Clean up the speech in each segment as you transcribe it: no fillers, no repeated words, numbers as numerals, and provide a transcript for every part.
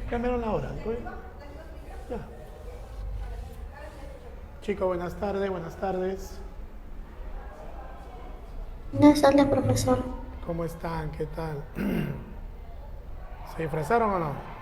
Cambiaron la hora. Pues, ya. Chicos, buenas tardes, buenas tardes. Buenas tardes, profesor. ¿Cómo están? ¿Qué tal? ¿Se disfrazaron o no?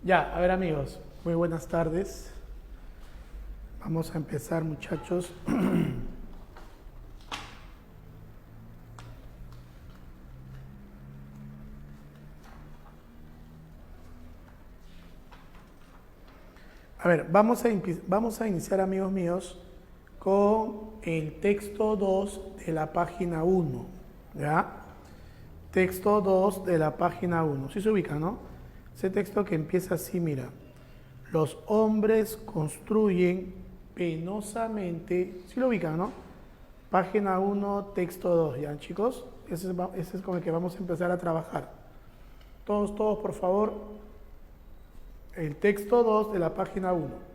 Ya, a ver amigos, muy buenas tardes. Vamos a empezar muchachos. A ver, vamos a iniciar amigos míos con el texto 2 de la página 1. ¿Ya? Texto 2 de la página 1. ¿Sí se ubica, no? Ese texto que empieza así, mira. Los hombres construyen penosamente. ¿Sí lo ubican, no? Página 1, texto 2, ¿ya, chicos? Ese es con el que vamos a empezar a trabajar. Todos, por favor, el texto 2 de la página 1.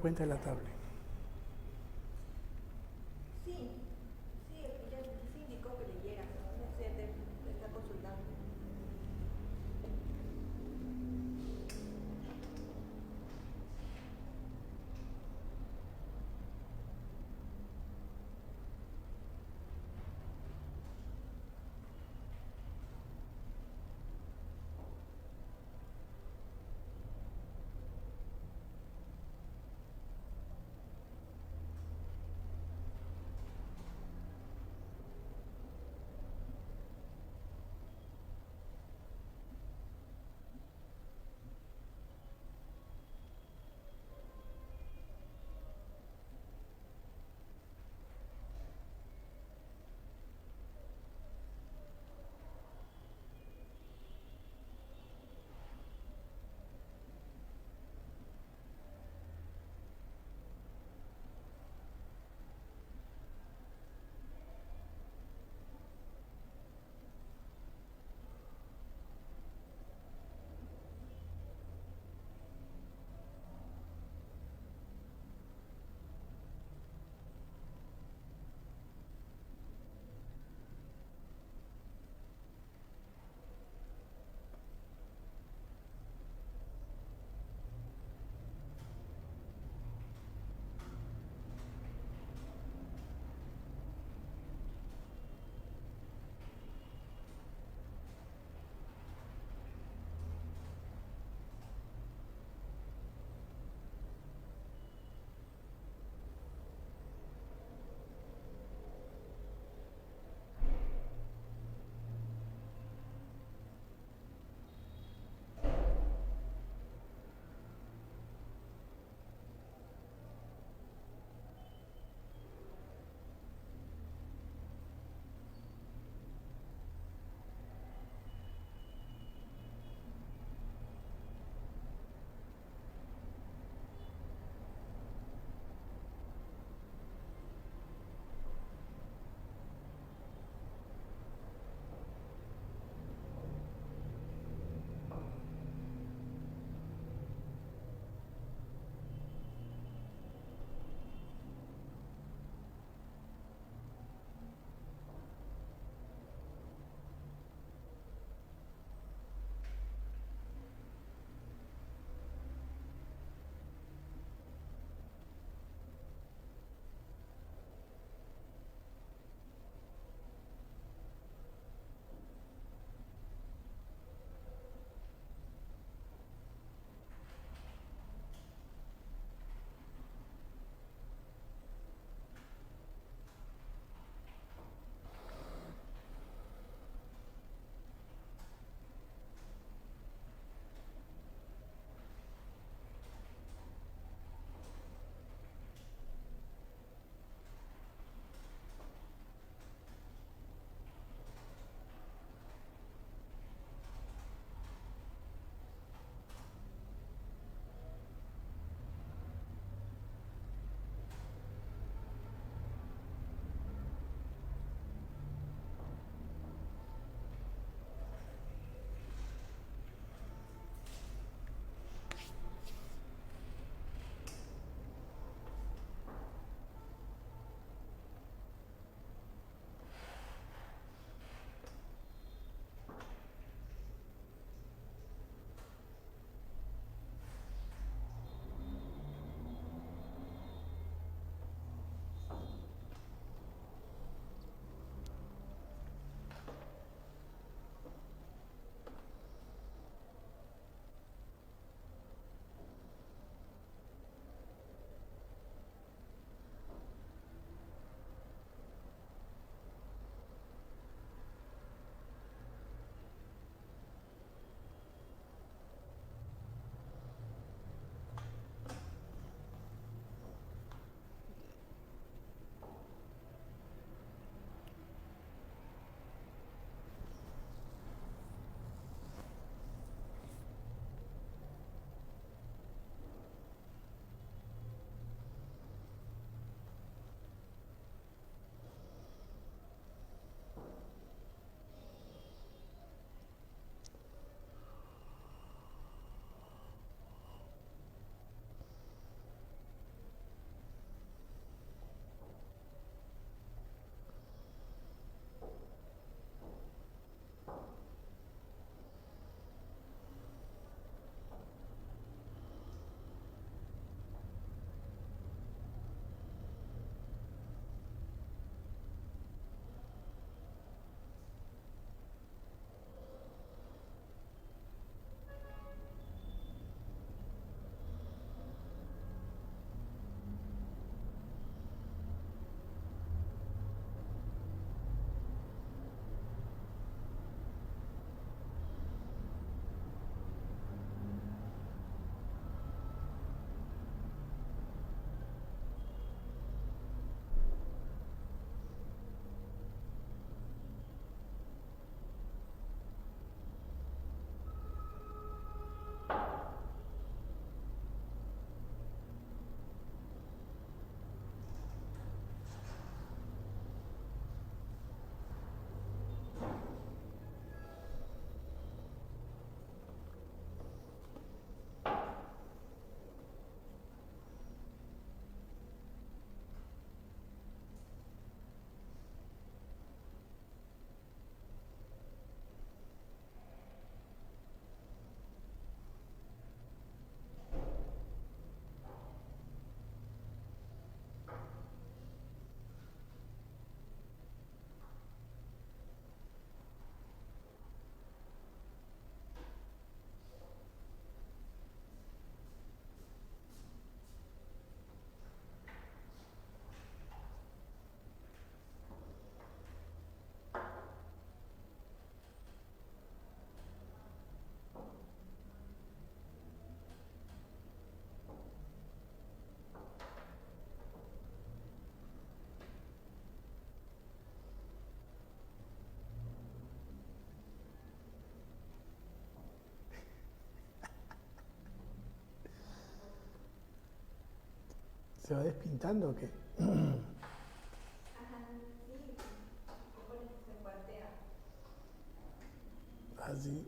cuenta de la tablet. Sí, ella sí indicó que leyera, no sé, te está consultando. ¿Se va despintando o qué? Ajá, sí, supone que se cuartea. Así.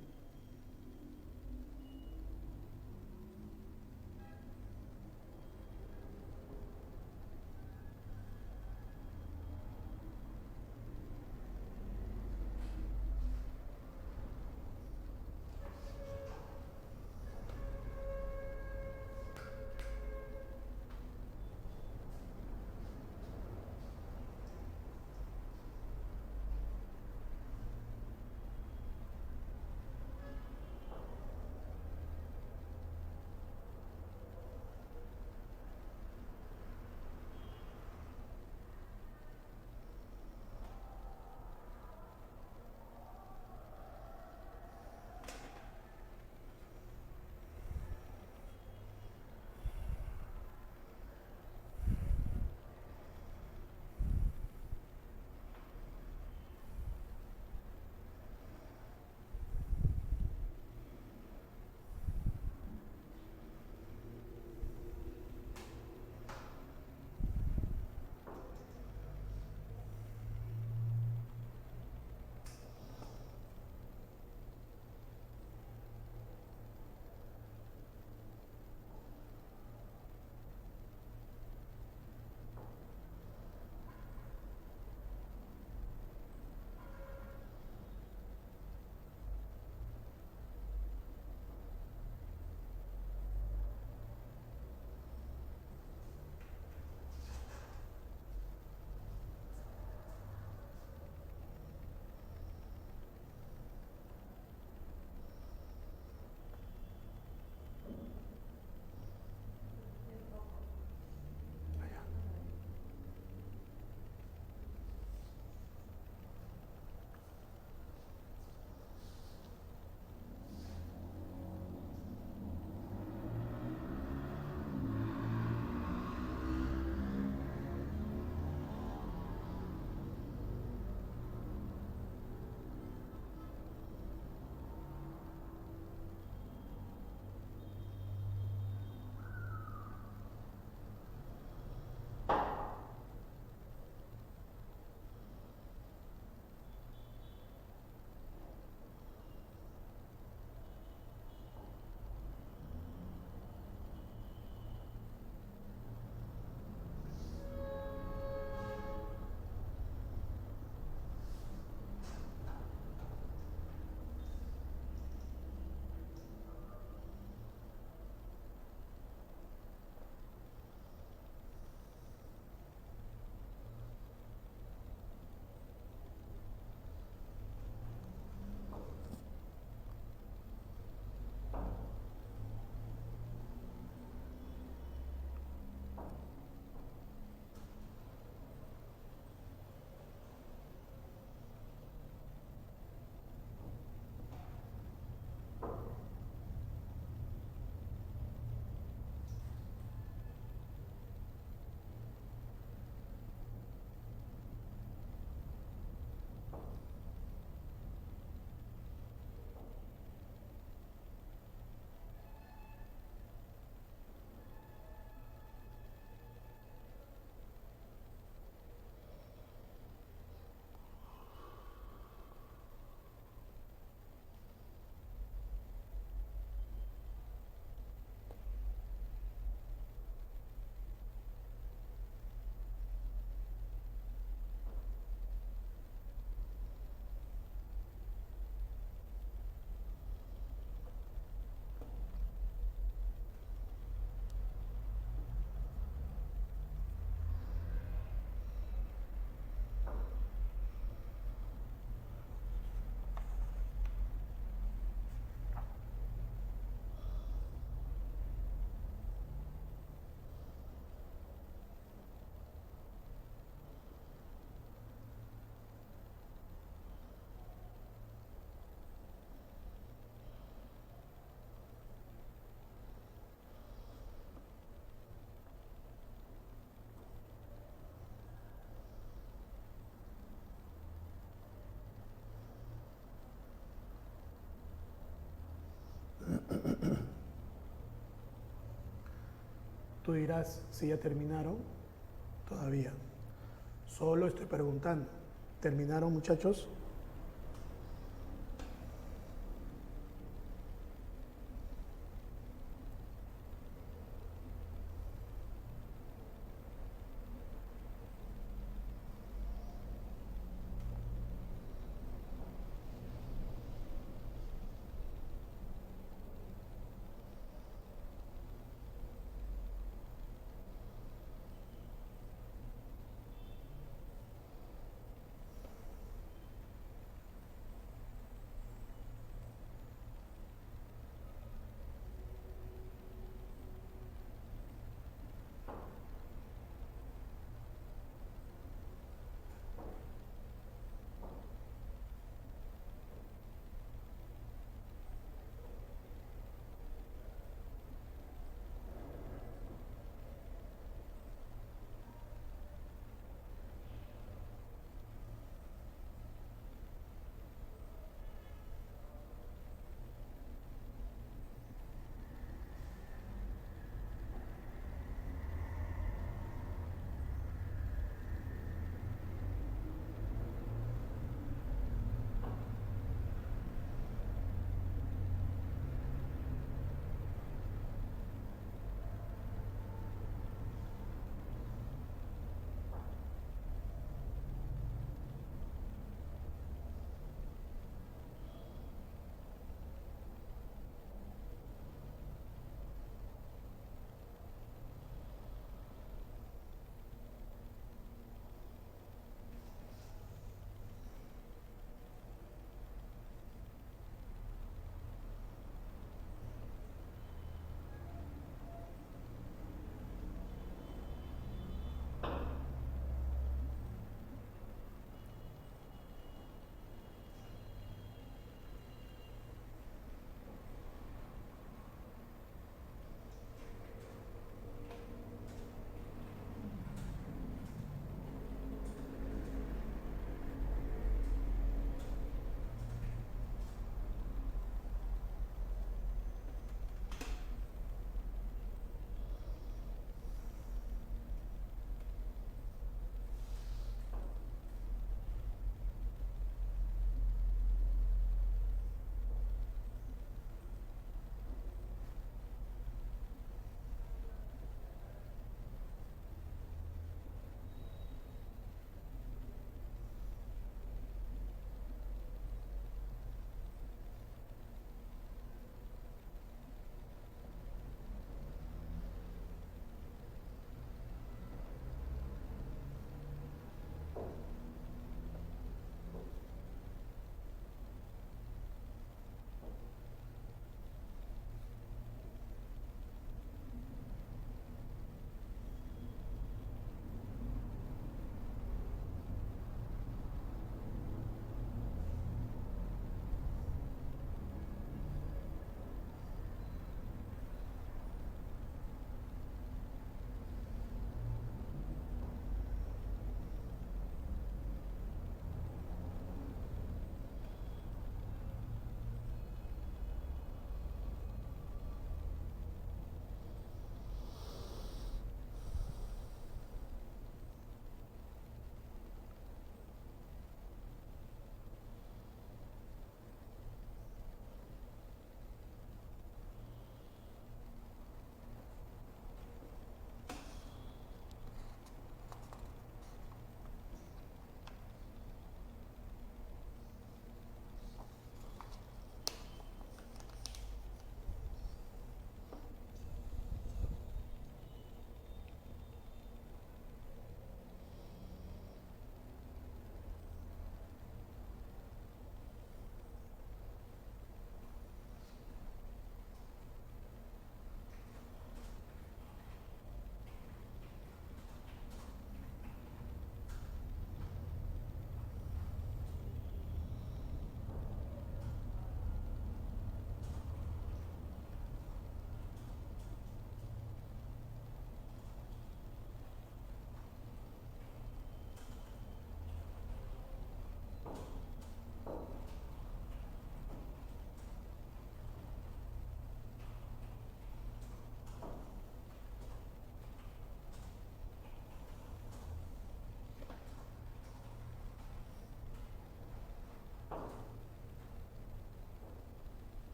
Tú dirás si ya terminaron. Todavía. Solo estoy preguntando. ¿Terminaron, muchachos?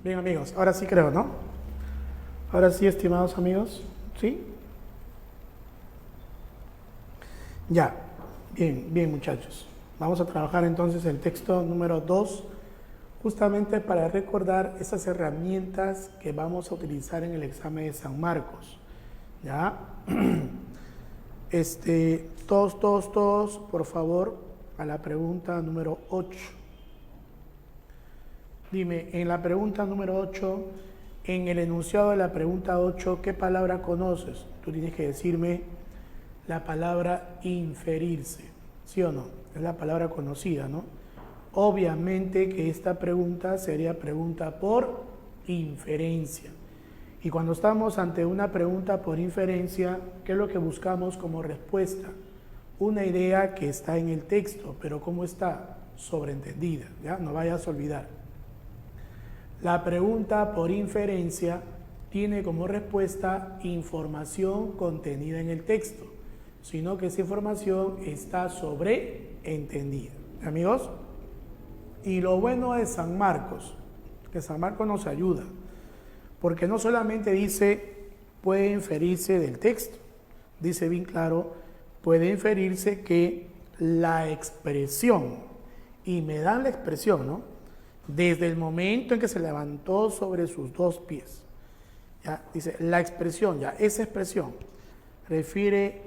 Bien, amigos, ahora sí creo, ¿no? Ahora sí, estimados amigos, ¿sí? Ya, bien, muchachos. Vamos a trabajar entonces el texto número 2, justamente para recordar esas herramientas que vamos a utilizar en el examen de San Marcos. ¿Ya? Todos, por favor, a la pregunta número 8. Dime, en la pregunta número 8, en el enunciado de la pregunta 8, ¿qué palabra conoces? Tú tienes que decirme la palabra inferirse, ¿sí o no? Es la palabra conocida, ¿no? Obviamente que esta pregunta sería pregunta por inferencia. Y cuando estamos ante una pregunta por inferencia, ¿qué es lo que buscamos como respuesta? Una idea que está en el texto, pero ¿cómo está? Sobreentendida, ¿ya? No vayas a olvidar. La pregunta por inferencia tiene como respuesta información contenida en el texto, sino que esa información está sobreentendida. Amigos, y lo bueno de San Marcos, que San Marcos nos ayuda, porque no solamente dice puede inferirse del texto, dice bien claro, puede inferirse que la expresión, y me dan la expresión, ¿no? Desde el momento en que se levantó sobre sus dos pies, ¿ya? Dice la expresión, ya, esa expresión refiere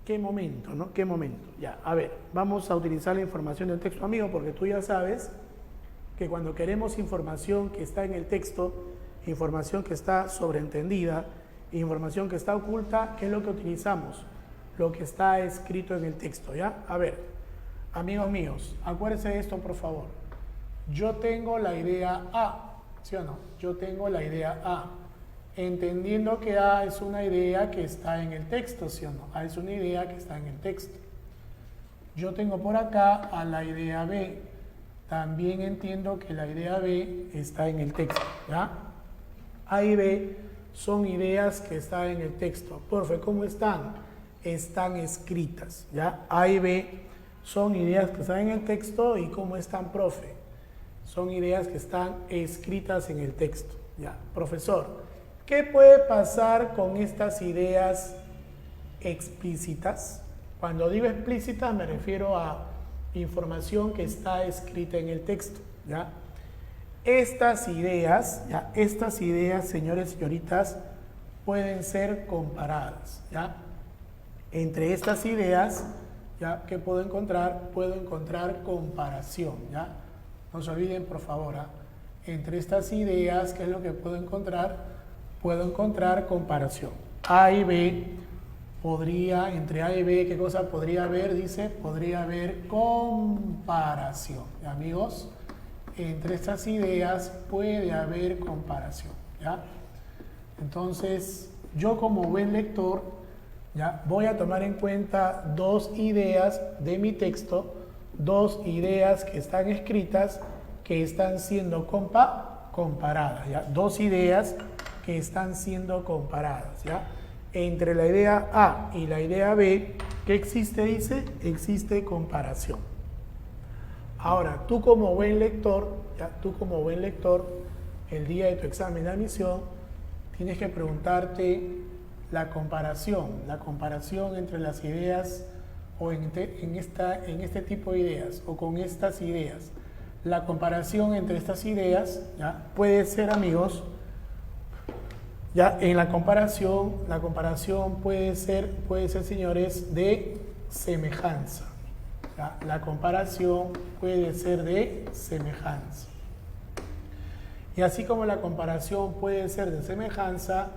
qué momento, ¿no? ¿Qué momento? Ya, a ver, vamos a utilizar la información del texto, amigo, porque tú ya sabes que cuando queremos información que está en el texto, información que está sobreentendida, información que está oculta, ¿qué es lo que utilizamos? Lo que está escrito en el texto, ¿ya? A ver, amigos míos, acuérdense de esto, por favor. Yo tengo la idea A, ¿sí o no? Yo tengo la idea A, entendiendo que A es una idea que está en el texto, ¿sí o no? A es una idea que está en el texto. Yo tengo por acá a la idea B, también entiendo que la idea B está en el texto, ¿ya? A y B son ideas que están en el texto. Profe, ¿cómo están? Están escritas, ¿ya? A y B son ideas que están en el texto. ¿Y cómo están, profe? Son ideas que están escritas en el texto, ¿ya? Profesor, ¿qué puede pasar con estas ideas explícitas? Cuando digo explícitas me refiero a información que está escrita en el texto, ¿ya? Estas ideas, señores y señoritas, pueden ser comparadas, ¿ya? Entre estas ideas, ¿ya? ¿Qué puedo encontrar? Puedo encontrar comparación, ¿ya? No se olviden, por favor, ¿eh? Entre estas ideas, ¿qué es lo que puedo encontrar? Puedo encontrar comparación. A y B podría, entre A y B, ¿qué cosa podría haber? Dice, podría haber comparación. ¿Ya, amigos? Entre estas ideas puede haber comparación, ¿ya? Entonces, yo como buen lector, ¿ya? Voy a tomar en cuenta dos ideas de mi texto, dos ideas que están escritas, que están siendo comparadas, ¿ya? Dos ideas que están siendo comparadas, ¿ya? Entre la idea A y la idea B, ¿qué existe? Dice, existe comparación. Ahora, tú como buen lector, ¿ya? Tú como buen lector, el día de tu examen de admisión, tienes que preguntarte la comparación entre las ideas o en este tipo de ideas o con estas ideas. La comparación entre estas ideas, ¿ya? Puede ser, amigos, ya en la comparación puede ser, señores, de semejanza. ¿Ya? La comparación puede ser de semejanza. Y así como la comparación puede ser de semejanza,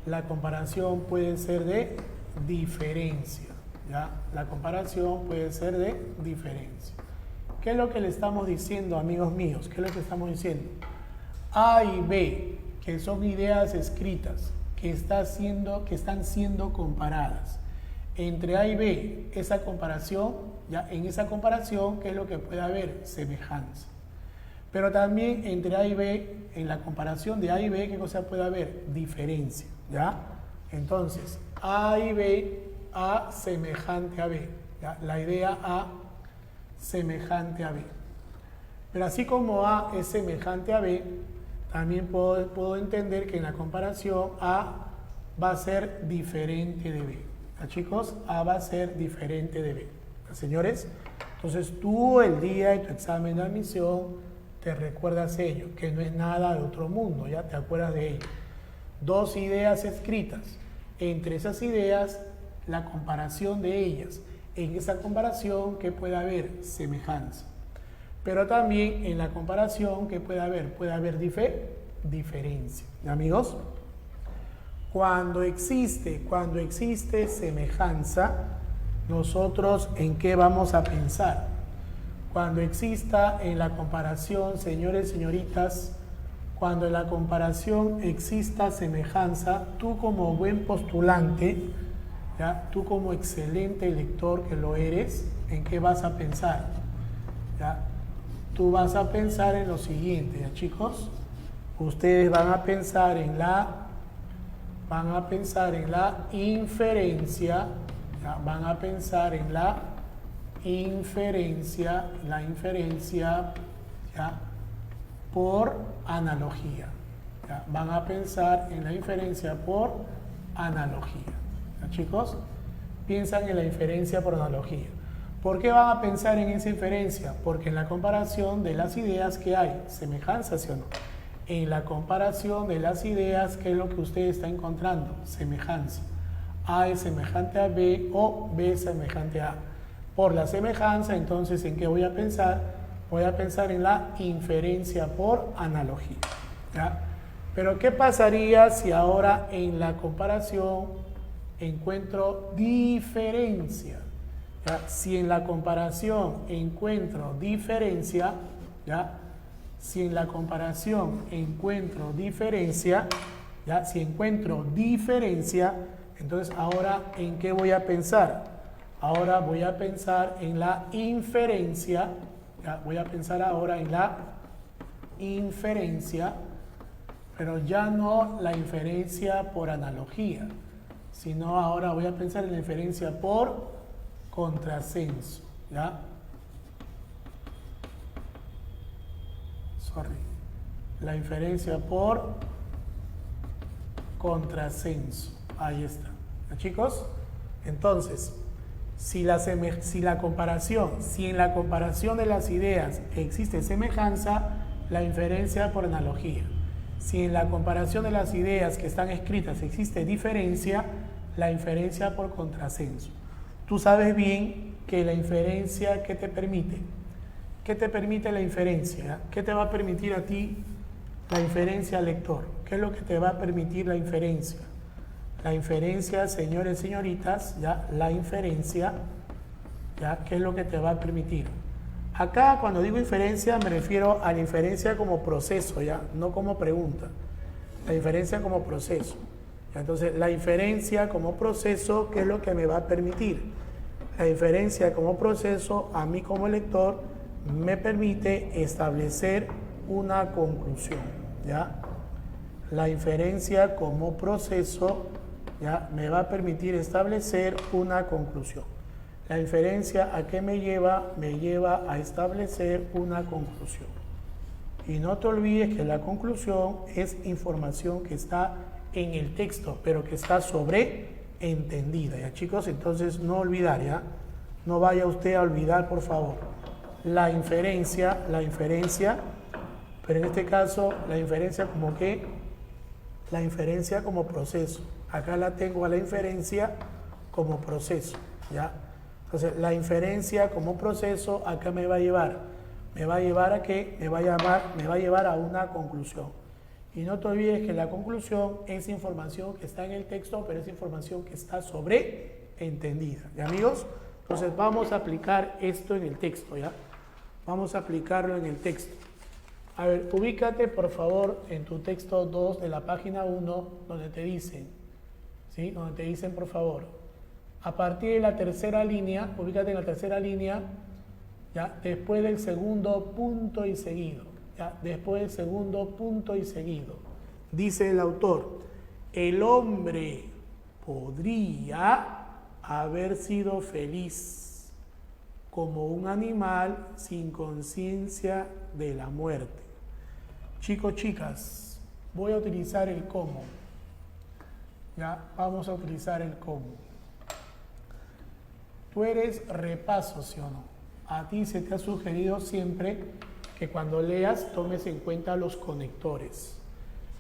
la comparación puede ser de diferencia. ¿Ya? La comparación puede ser de diferencia. ¿Qué es lo que le estamos diciendo, amigos míos? ¿Qué es lo que estamos diciendo? A y B, que son ideas escritas, que están siendo comparadas. Entre A y B, esa comparación, ya en esa comparación, ¿qué es lo que puede haber? Semejanza. Pero también entre A y B, en la comparación de A y B, ¿qué cosa puede haber? Diferencia, ¿ya? Entonces, A y B, A semejante a B, ¿ya? La idea A semejante a B. Pero así como A es semejante a B, También puedo entender que en la comparación A va a ser diferente de B. ¿Ya, chicos? A va a ser diferente de B. ¿Ya, señores? Entonces tú el día de tu examen de admisión te recuerdas ello, que no es nada de otro mundo, ya te acuerdas de ello. Dos ideas escritas. Entre esas ideas, la comparación de ellas. En esa comparación, ¿qué puede haber? Semejanza. Pero también en la comparación, ¿qué puede haber? Puede haber diferencia. Amigos, cuando existe semejanza, nosotros ¿en qué vamos a pensar? Cuando exista en la comparación, señores y señoritas, cuando en la comparación exista semejanza, tú como buen postulante, ¿ya? Tú como excelente lector que lo eres, ¿en qué vas a pensar? ¿Ya? Tú vas a pensar en lo siguiente, ¿ya, chicos? Ustedes van a pensar en la inferencia, ¿ya? Van a pensar en la inferencia, ¿ya? Por analogía. ¿Ya? Van a pensar en la inferencia por analogía. ¿Ya, chicos? Piensan en la inferencia por analogía. ¿Por qué van a pensar en esa inferencia? Porque en la comparación de las ideas que hay, semejanza, ¿sí o no? En la comparación de las ideas, ¿qué es lo que usted está encontrando? Semejanza. A es semejante a B o B es semejante a A. Por la semejanza, entonces, ¿en qué voy a pensar? Voy a pensar en la inferencia por analogía. ¿Ya? Pero ¿qué pasaría si ahora en la comparación encuentro diferencia? ¿Ya? Si en la comparación encuentro diferencia, ¿ya? Si en la comparación encuentro diferencia, ¿ya? Si encuentro diferencia, entonces ahora ¿en qué voy a pensar? Ahora voy a pensar en la inferencia, ¿ya? Voy a pensar ahora en la inferencia, pero ya no la inferencia por analogía, sino ahora voy a pensar en la inferencia por contrasenso, ¿ya? La inferencia por contrasenso. Ahí está. ¿Ya, chicos? Entonces, si en la comparación de las ideas existe semejanza, la inferencia por analogía. Si en la comparación de las ideas que están escritas existe diferencia, la inferencia por contrasenso. Tú sabes bien que la inferencia, ¿qué te permite? ¿Qué te permite la inferencia? ¿Qué te va a permitir a ti la inferencia, lector? ¿Qué es lo que te va a permitir la inferencia? La inferencia, señores y señoritas, ¿ya? La inferencia, ¿ya? ¿Qué es lo que te va a permitir? Acá, cuando digo inferencia, me refiero a la inferencia como proceso, ¿ya? No como pregunta. La inferencia como proceso. ¿Ya? Entonces, la inferencia como proceso, ¿qué es lo que me va a permitir? La inferencia como proceso, a mí como lector, me permite establecer una conclusión, ¿ya? La inferencia como proceso, ¿ya? Me va a permitir establecer una conclusión. La inferencia, ¿a qué me lleva? Me lleva a establecer una conclusión. Y no te olvides que la conclusión es información que está en el texto, pero que está sobreentendida, ¿ya, chicos? Entonces, no olvidar, ¿ya? No vaya usted a olvidar, por favor. La inferencia, pero en este caso, la inferencia como ¿qué? La inferencia como proceso. Acá la tengo a la inferencia como proceso, ¿ya? Entonces, la inferencia como proceso, acá me va a llevar. ¿Me va a llevar a qué? Me va a llevar a una conclusión. Y no te olvides que la conclusión es información que está en el texto, pero es información que está sobreentendida, ¿ya, amigos? Entonces, vamos a aplicar esto en el texto, ¿ya? Vamos a aplicarlo en el texto. A ver, ubícate por favor en tu texto 2 de la página 1, donde te dicen, ¿sí? Donde te dicen, por favor, a partir de la tercera línea, ubícate en la tercera línea, ¿ya? Después del segundo punto y seguido, ¿ya? Después del segundo punto y seguido. Dice el autor, el hombre podría haber sido feliz como un animal sin conciencia de la muerte. Chicos, chicas, voy a utilizar el cómo. Ya, vamos a utilizar el cómo. Tú eres repaso, ¿sí o no? A ti se te ha sugerido siempre que cuando leas tomes en cuenta los conectores.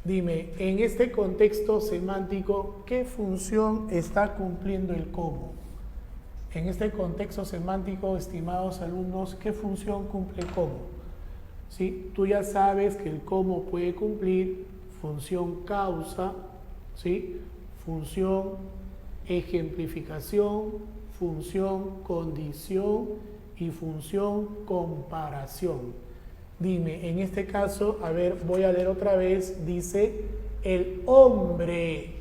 Dime, en este contexto semántico, ¿qué función está cumpliendo el cómo? En este contexto semántico, estimados alumnos, ¿qué función cumple el cómo? ¿Sí? Tú ya sabes que el cómo puede cumplir función causa, ¿sí? Función ejemplificación, función condición y función comparación. Dime, en este caso, a ver, voy a leer otra vez, dice, el hombre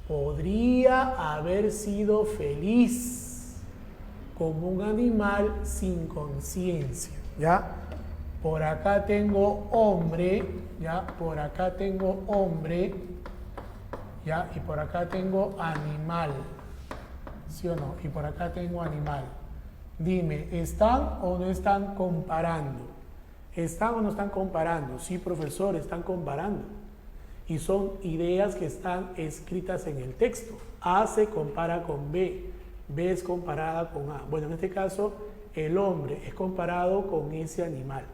podría haber sido feliz como un animal sin conciencia, ¿ya? Por acá tengo hombre, ¿ya? Por acá tengo hombre, ¿ya? Y por acá tengo animal, ¿sí o no? Y por acá tengo animal. Dime, ¿están o no están comparando? ¿Están o no están comparando? Sí, profesor, están comparando. Y son ideas que están escritas en el texto. A se compara con B, B es comparada con A. Bueno, en este caso, el hombre es comparado con ese animal.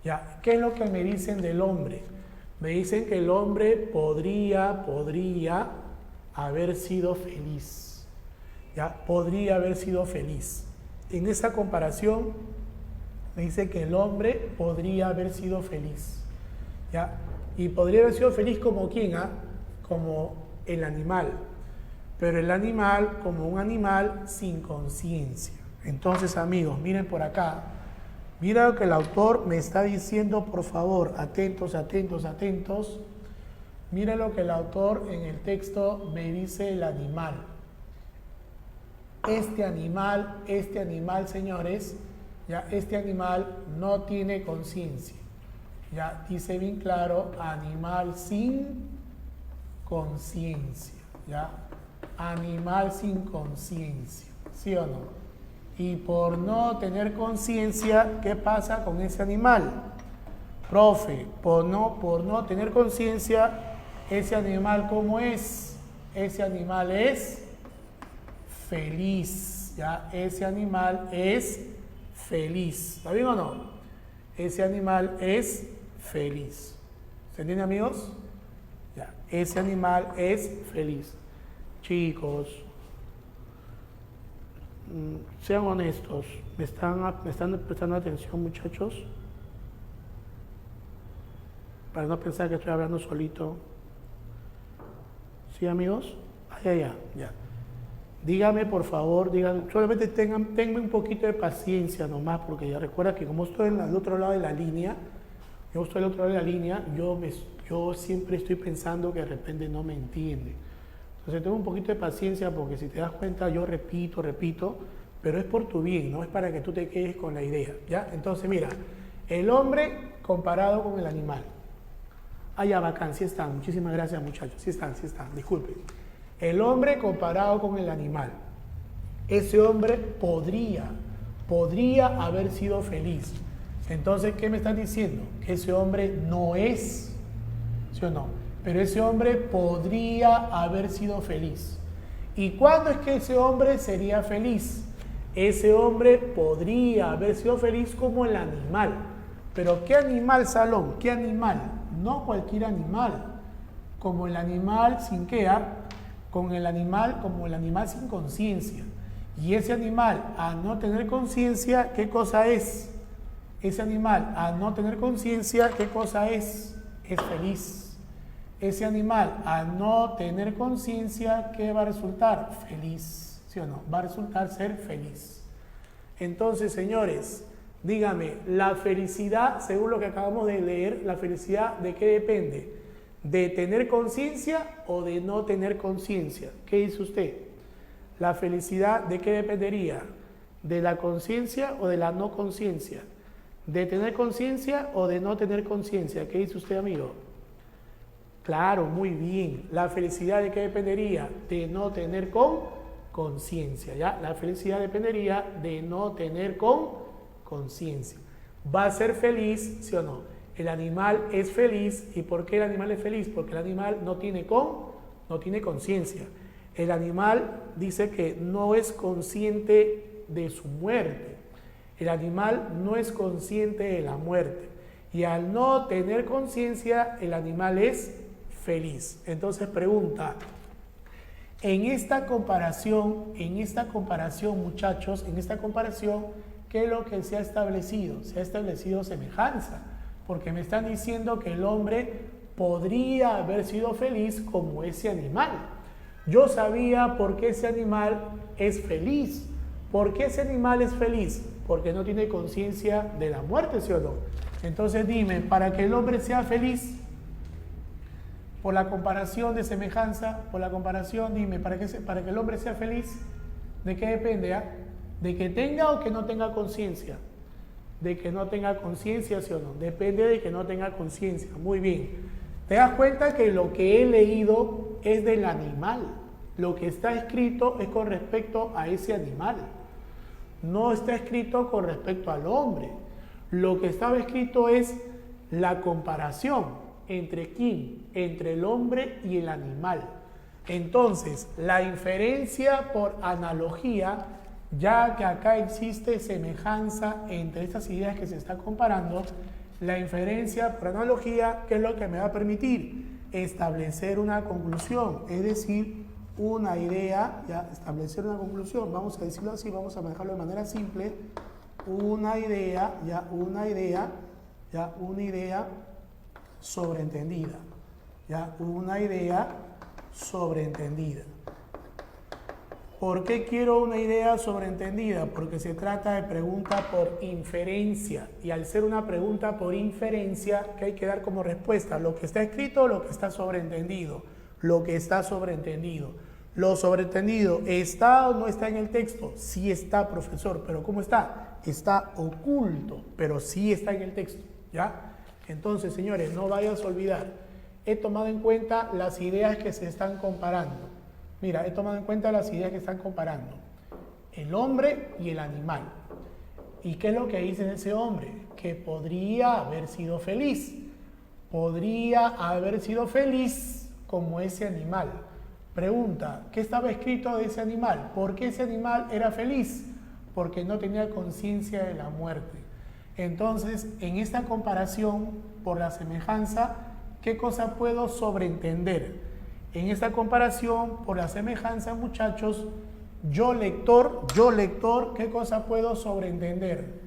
¿Ya? ¿Qué es lo que me dicen del hombre? Me dicen que el hombre podría haber sido feliz. ¿Ya? Podría haber sido feliz. En esa comparación me dice que el hombre podría haber sido feliz. ¿Ya? Y podría haber sido feliz como quién, ¿ah? Como el animal. Pero el animal como un animal sin conciencia. Entonces, amigos, miren por acá. Mira lo que el autor me está diciendo, por favor. Atentos, atentos, atentos. Mira lo que el autor en el texto me dice el animal. Este animal, señores, ya este animal no tiene conciencia. Ya dice bien claro, animal sin conciencia. Ya, animal sin conciencia. ¿Sí o no? Y por no tener conciencia, ¿qué pasa con ese animal? Profe, por no tener conciencia, ese animal, ¿cómo es? Ese animal es feliz, ¿ya? Ese animal es feliz. ¿Está bien o no? Ese animal es feliz. ¿Se entiende, amigos? Ya. Ese animal es feliz. Chicos, sean honestos. ¿Me están prestando atención, muchachos? Para no pensar que estoy hablando solito. ¿Sí, amigos? Ya. Dígame, por favor, solamente tengan un poquito de paciencia nomás, porque ya recuerda que como estoy al otro lado de la línea, yo siempre estoy pensando que de repente no me entiende. Entonces tengo un poquito de paciencia porque si te das cuenta yo repito, pero es por tu bien, no es para que tú te quedes con la idea, ¿ya? Entonces mira, el hombre comparado con el animal. Ah, ya, bacán, sí están, muchísimas gracias muchachos, sí están, disculpen. El hombre comparado con el animal. Ese hombre podría haber sido feliz. Entonces, ¿qué me están diciendo? Que ese hombre no es, ¿sí o no? Pero ese hombre podría haber sido feliz. ¿Y cuándo es que ese hombre sería feliz? Ese hombre podría haber sido feliz como el animal. Pero ¿qué animal, Salón? ¿Qué animal? No cualquier animal. Como el animal sin qué, como el animal sin conciencia. Y ese animal, al no tener conciencia, ¿qué cosa es? Ese animal, al no tener conciencia, ¿qué cosa es? Es feliz. Ese animal, al no tener conciencia, ¿qué va a resultar? Feliz. ¿Sí o no? Va a resultar ser feliz. Entonces, señores, dígame, la felicidad, según lo que acabamos de leer, ¿la felicidad de qué depende? ¿De tener conciencia o de no tener conciencia? ¿Qué dice usted? ¿La felicidad de qué dependería? ¿De la conciencia o de la no conciencia? ¿De tener conciencia o de no tener conciencia? ¿Qué dice usted, amigo? Claro, muy bien. ¿La felicidad de qué dependería? De no tener conciencia, ¿ya? La felicidad dependería de no tener conciencia. ¿Va a ser feliz, sí o no? El animal es feliz. ¿Y por qué el animal es feliz? Porque el animal no tiene conciencia. El animal dice que no es consciente de su muerte. El animal no es consciente de la muerte. Y al no tener conciencia, el animal es feliz. Entonces pregunta, en esta comparación, muchachos, ¿qué es lo que se ha establecido? Se ha establecido semejanza, porque me están diciendo que el hombre podría haber sido feliz como ese animal. Yo sabía por qué ese animal es feliz. ¿Por qué ese animal es feliz? Porque no tiene conciencia de la muerte, ¿sí o no? Entonces dime, para que el hombre sea feliz, por la comparación de semejanza, dime, para que el hombre sea feliz, ¿de qué depende? ¿De que tenga o que no tenga conciencia? De que no tenga conciencia, ¿sí o no? Depende de que no tenga conciencia. Muy bien. ¿Te das cuenta que lo que he leído es del animal? Lo que está escrito es con respecto a ese animal. No está escrito con respecto al hombre. Lo que estaba escrito es la comparación entre quién, entre el hombre y el animal. Entonces, la inferencia por analogía, ya que acá existe semejanza entre estas ideas que se están comparando, la inferencia por analogía, ¿qué es lo que me va a permitir? Establecer una conclusión, es decir, una idea, ya, establecer una conclusión, vamos a decirlo así, vamos a manejarlo de manera simple, una idea sobreentendida, una idea sobreentendida. ¿Por qué quiero una idea sobreentendida? Porque se trata de pregunta por inferencia, y al ser una pregunta por inferencia, ¿qué hay que dar como respuesta? ¿Lo que está escrito o lo que está sobreentendido? Lo que está sobreentendido. ¿Lo sobreentendido está o no está en el texto? Sí está, profesor, pero ¿cómo está? Está oculto, pero sí está en el texto, ¿ya? Entonces, señores, no vayas a olvidar, he tomado en cuenta las ideas que se están comparando. Mira, he tomado en cuenta las ideas que están comparando. El hombre y el animal. ¿Y qué es lo que dice ese hombre? Que podría haber sido feliz. Podría haber sido feliz como ese animal. Pregunta, ¿qué estaba escrito de ese animal? ¿Por qué ese animal era feliz? Porque no tenía conciencia de la muerte. Entonces, en esta comparación, por la semejanza, ¿qué cosa puedo sobreentender? En esta comparación, por la semejanza, muchachos, yo lector, ¿qué cosa puedo sobreentender?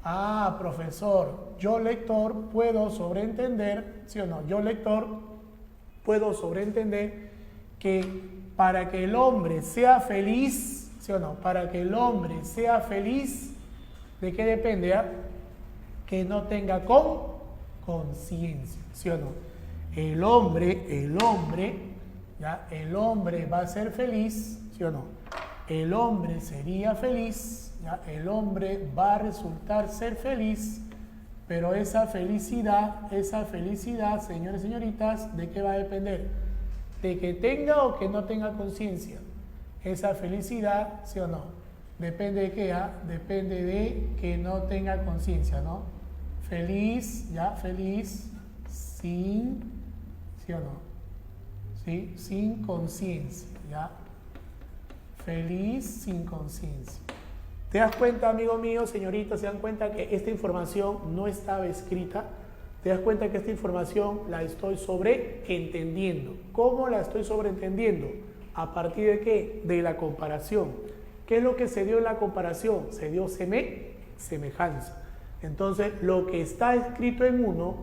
Ah, profesor, yo lector puedo sobreentender, ¿sí o no? Yo lector puedo sobreentender que para que el hombre sea feliz, ¿sí o no? Para que el hombre sea feliz, ¿de qué depende? Que no tenga conciencia, ¿sí o no? El hombre, ¿ya? El hombre va a ser feliz, ¿sí o no? El hombre sería feliz, ¿ya? El hombre va a resultar ser feliz, pero esa felicidad, señores y señoritas, ¿de qué va a depender? De que tenga o que no tenga conciencia. Esa felicidad, ¿sí o no? Depende de qué, depende de que no tenga conciencia, ¿no? Feliz, ¿ya? Feliz, sin, ¿sí o no? ¿Sí? Sin conciencia, ¿ya? Feliz sin conciencia. ¿Te das cuenta, amigo mío, señorita? ¿Se dan cuenta que esta información no estaba escrita? ¿Te das cuenta que esta información la estoy sobreentendiendo? ¿Cómo la estoy sobreentendiendo? ¿A partir de qué? De la comparación. ¿Qué es lo que se dio en la comparación? Se dio semejanza. Entonces, lo que está escrito en uno,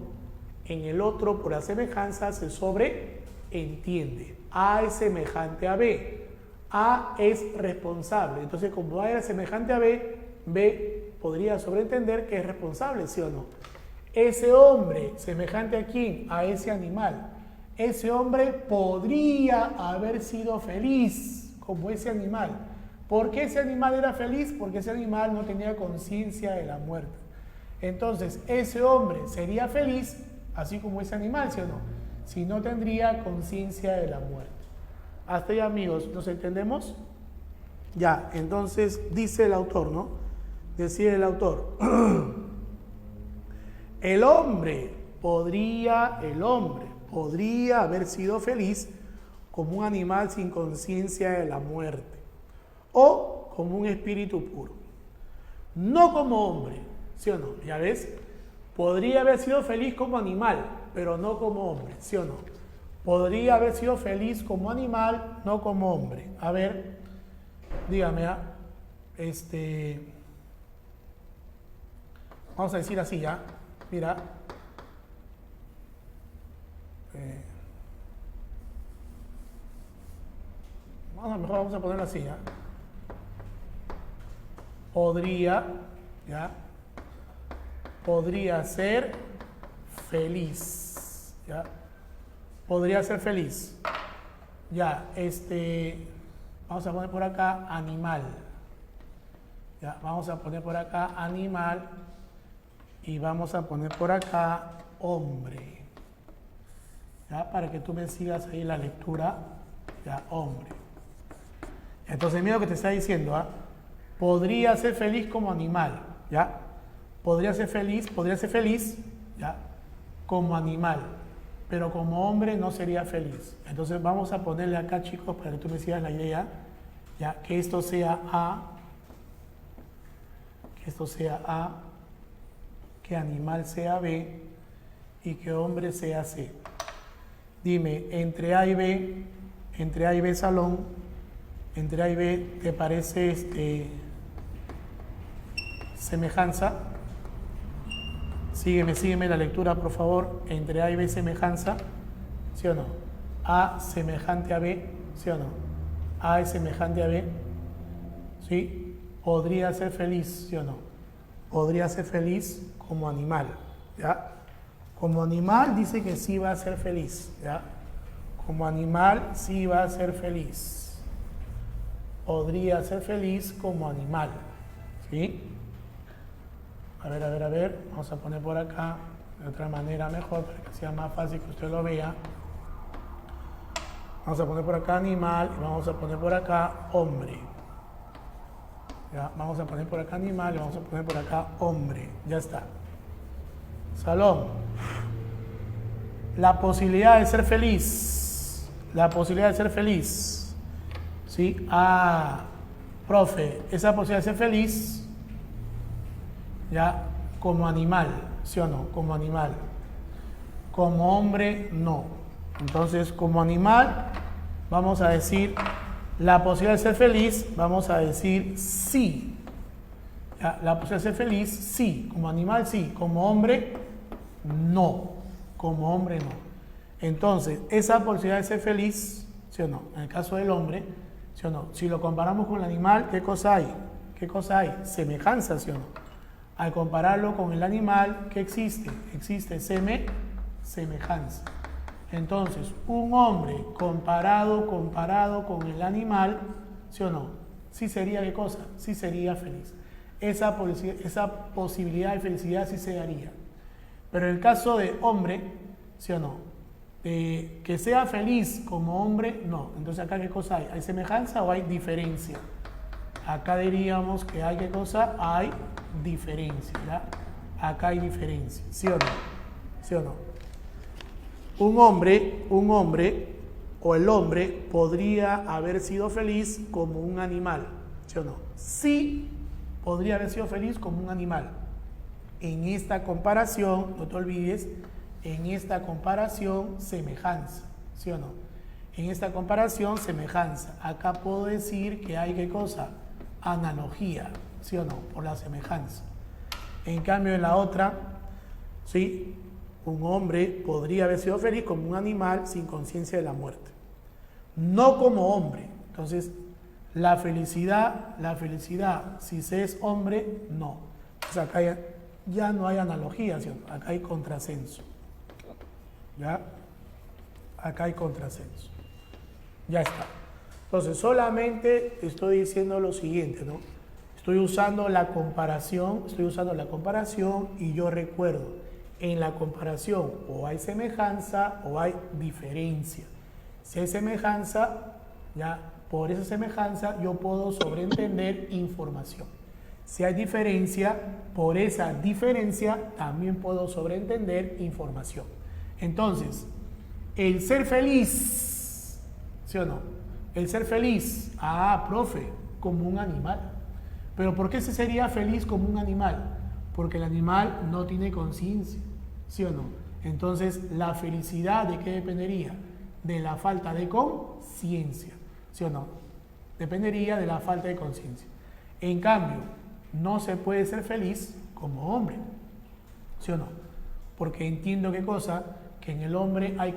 en el otro, por la semejanza, se sobreentiende. A es semejante a B. A es responsable. Entonces, como A era semejante a B, B podría sobreentender que es responsable, ¿sí o no? Ese hombre, semejante a quién? A ese animal. Ese hombre podría haber sido feliz como ese animal. ¿Por qué ese animal era feliz? Porque ese animal no tenía conciencia de la muerte. Entonces, ese hombre sería feliz, así como ese animal, ¿sí o no? Si no tendría conciencia de la muerte. Hasta ahí, amigos, ¿nos entendemos? Ya, entonces dice el autor, ¿no? Decía el autor. El hombre podría el hombre, podría haber sido feliz como un animal sin conciencia de la muerte o como un espíritu puro. No como hombre, ¿sí o no? Ya ves, podría haber sido feliz como animal, pero no como hombre, ¿sí o no? Podría haber sido feliz como animal, no como hombre. A ver, dígame, vamos a decir así ya, mira. Mejor vamos a ponerlo así, ¿ya? Podría, ¿ya? Podría ser feliz, ¿ya? Podría ser feliz. Ya, vamos a poner por acá animal. Ya, vamos a poner por acá animal y vamos a poner por acá hombre. Ya, para que tú me sigas ahí la lectura. Ya, hombre. Entonces, mira lo que te está diciendo, ¿ah? Podría ser feliz como animal, ¿ya? Podría ser feliz, ¿ya? Como animal, pero como hombre no sería feliz. Entonces, vamos a ponerle acá, chicos, para que tú me sigas la idea, ¿ya? Que esto sea A, que animal sea B y que hombre sea C. Dime, entre A y B salón, entre A y B, ¿te parece semejanza? Sígueme la lectura, por favor. Entre A y B semejanza, ¿sí o no? A semejante a B, ¿sí o no? A es semejante a B, ¿sí? Podría ser feliz, ¿sí o no? Podría ser feliz como animal, ¿ya? Como animal dice que sí va a ser feliz, ¿ya? Como animal sí va a ser feliz. Podría ser feliz como animal, ¿sí? A ver, vamos a poner por acá de otra manera mejor para que sea más fácil que usted lo vea. Vamos a poner por acá animal y vamos a poner por acá hombre. Ya, vamos a poner por acá animal y vamos a poner por acá hombre. Ya está. Salón. La posibilidad de ser feliz. La posibilidad de ser feliz. ¿Sí? Ah, profe, esa posibilidad de ser feliz, ya, como animal, ¿sí o no? Como animal. Como hombre, no. Entonces, como animal, vamos a decir, la posibilidad de ser feliz, vamos a decir sí. ¿Ya? La posibilidad de ser feliz, sí. Como animal, sí. Como hombre, no. Como hombre, no. Entonces, esa posibilidad de ser feliz, ¿sí o no? En el caso del hombre, ¿sí o no? Si lo comparamos con el animal, ¿qué cosa hay? ¿Qué cosa hay? Semejanza, ¿sí o no? Al compararlo con el animal, ¿qué existe? Existe semejanza. Entonces, un hombre comparado con el animal, ¿sí o no? Sí sería, ¿qué cosa? Sí sería feliz. Esa posibilidad de felicidad sí se daría. Pero en el caso de hombre, ¿sí o no? Que sea feliz como hombre, no. Entonces acá, ¿qué cosa hay? ¿Hay semejanza o hay diferencia? Acá diríamos que hay, ¿qué cosa? Hay diferencia, ¿ya? Acá hay diferencia, ¿sí o no? ¿Sí o no? Un hombre o el hombre podría haber sido feliz como un animal, ¿sí o no? Sí, podría haber sido feliz como un animal. En esta comparación, no te olvides, en esta comparación, semejanza, ¿sí o no? En esta comparación, semejanza. Acá puedo decir que hay, ¿qué cosa? Analogía, ¿sí o no? Por la semejanza. En cambio, en la otra, ¿sí? Un hombre podría haber sido feliz como un animal sin conciencia de la muerte. No como hombre. Entonces, la felicidad, si se es hombre, no. Entonces, acá ya no hay analogía, ¿sí o no? Acá hay contrasenso. ¿Ya? Acá hay contrasenso. Ya está. Entonces, solamente estoy diciendo lo siguiente, ¿no? Estoy usando la comparación y yo recuerdo, en la comparación o hay semejanza o hay diferencia. Si hay semejanza, ya por esa semejanza yo puedo sobreentender información. Si hay diferencia, por esa diferencia también puedo sobreentender información. Entonces, el ser feliz, ¿sí o no? El ser feliz, profe, como un animal. ¿Pero por qué se sería feliz como un animal? Porque el animal no tiene conciencia, ¿sí o no? Entonces, ¿la felicidad de qué dependería? De la falta de conciencia, ¿sí o no? Dependería de la falta de conciencia. En cambio, no se puede ser feliz como hombre, ¿sí o no? Porque entiendo qué cosa, que en el hombre hay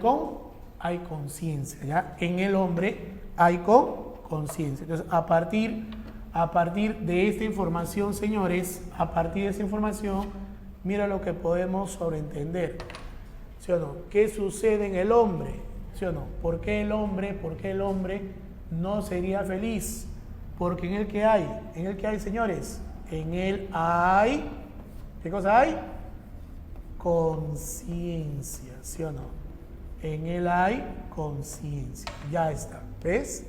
conciencia, ¿ya? En el hombre hay conciencia. Entonces, a partir de esta información, señores, a partir de esta información, mira lo que podemos sobreentender, ¿sí o no? ¿Qué sucede en el hombre? ¿Sí o no? ¿Por qué el hombre no sería feliz? Porque en el que hay, señores, en él hay, ¿qué cosa hay? Conciencia, ¿sí o no? En él hay conciencia, ya está, ¿ves?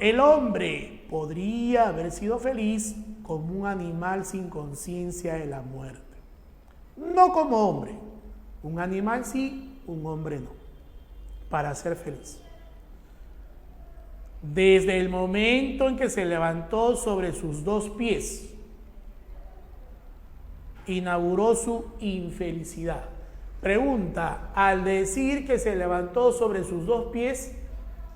El hombre podría haber sido feliz como un animal sin conciencia de la muerte. No como hombre. Un animal sí, un hombre no. Para ser feliz. Desde el momento en que se levantó sobre sus 2 pies, inauguró su infelicidad. Pregunta, al decir que se levantó sobre sus 2 pies,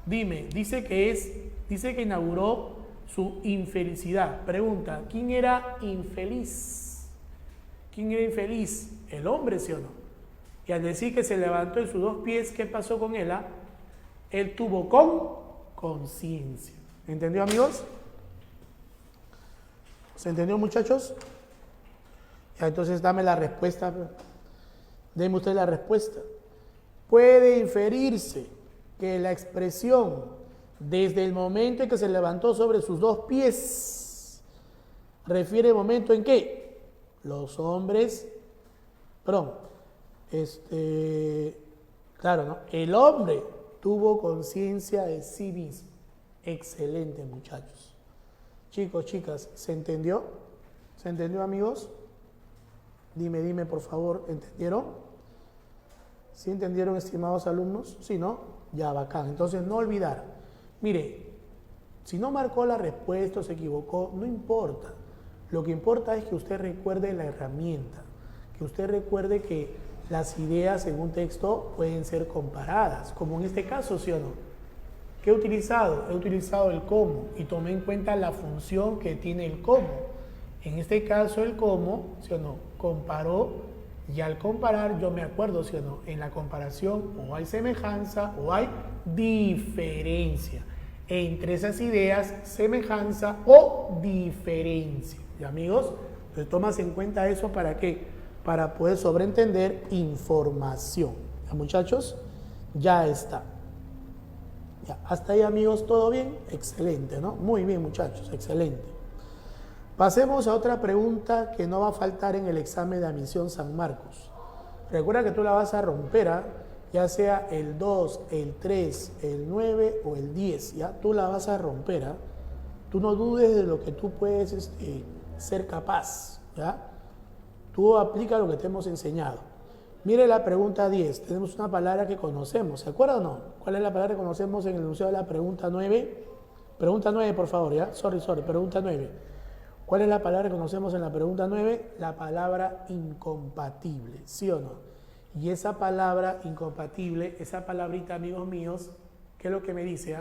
dice que inauguró su infelicidad. Pregunta, ¿quién era infeliz? ¿Quién era infeliz? El hombre, ¿sí o no? Y al decir que se levantó en sus 2 pies, ¿qué pasó con él? Él tuvo conciencia. ¿Entendió, amigos? ¿Se entendió, muchachos? Ya, entonces dame la respuesta. Deme usted la respuesta. Puede inferirse que la expresión desde el momento en que se levantó sobre sus 2 pies refiere el momento en que los hombres, claro, ¿no? El hombre tuvo conciencia de sí mismo. Excelente, muchachos. Chicos, chicas, ¿se entendió? ¿Se entendió, amigos? Dime, por favor, ¿entendieron? ¿Sí entendieron, estimados alumnos? ¿Sí, no? Ya, bacán. Entonces, no olvidar. Mire, si no marcó la respuesta o se equivocó, no importa. Lo que importa es que usted recuerde la herramienta, que usted recuerde que las ideas en un texto pueden ser comparadas, como en este caso, ¿sí o no? ¿Qué he utilizado? He utilizado el cómo y tomé en cuenta la función que tiene el cómo. En este caso, el cómo, ¿sí o no? Comparó, y al comparar yo me acuerdo, ¿sí o no? En la comparación o hay semejanza o hay diferencia. Entre esas ideas, semejanza o diferencia. ¿Y, amigos? Entonces tomas en cuenta eso ¿para qué? Para poder sobreentender información. ¿Ya, muchachos? Ya está. Ya, hasta ahí, amigos, ¿todo bien? Excelente, ¿no? Muy bien, muchachos, excelente. Pasemos a otra pregunta que no va a faltar en el examen de admisión San Marcos. Recuerda que tú la vas a romper, ya sea el 2, el 3, el 9 o el 10, ¿ya? Tú la vas a romper, Tú no dudes de lo que tú puedes ser capaz, ¿ya? Tú aplica lo que te hemos enseñado. Mire la pregunta 10, tenemos una palabra que conocemos, ¿se acuerdan o no? ¿Cuál es la palabra que conocemos en el enunciado de la pregunta 9? Pregunta 9, por favor, ¿ya? Sorry, pregunta 9. ¿Cuál es la palabra que conocemos en la pregunta 9? La palabra incompatible, ¿sí o no? Y esa palabra incompatible, esa palabrita, amigos míos, ¿qué es lo que me dice?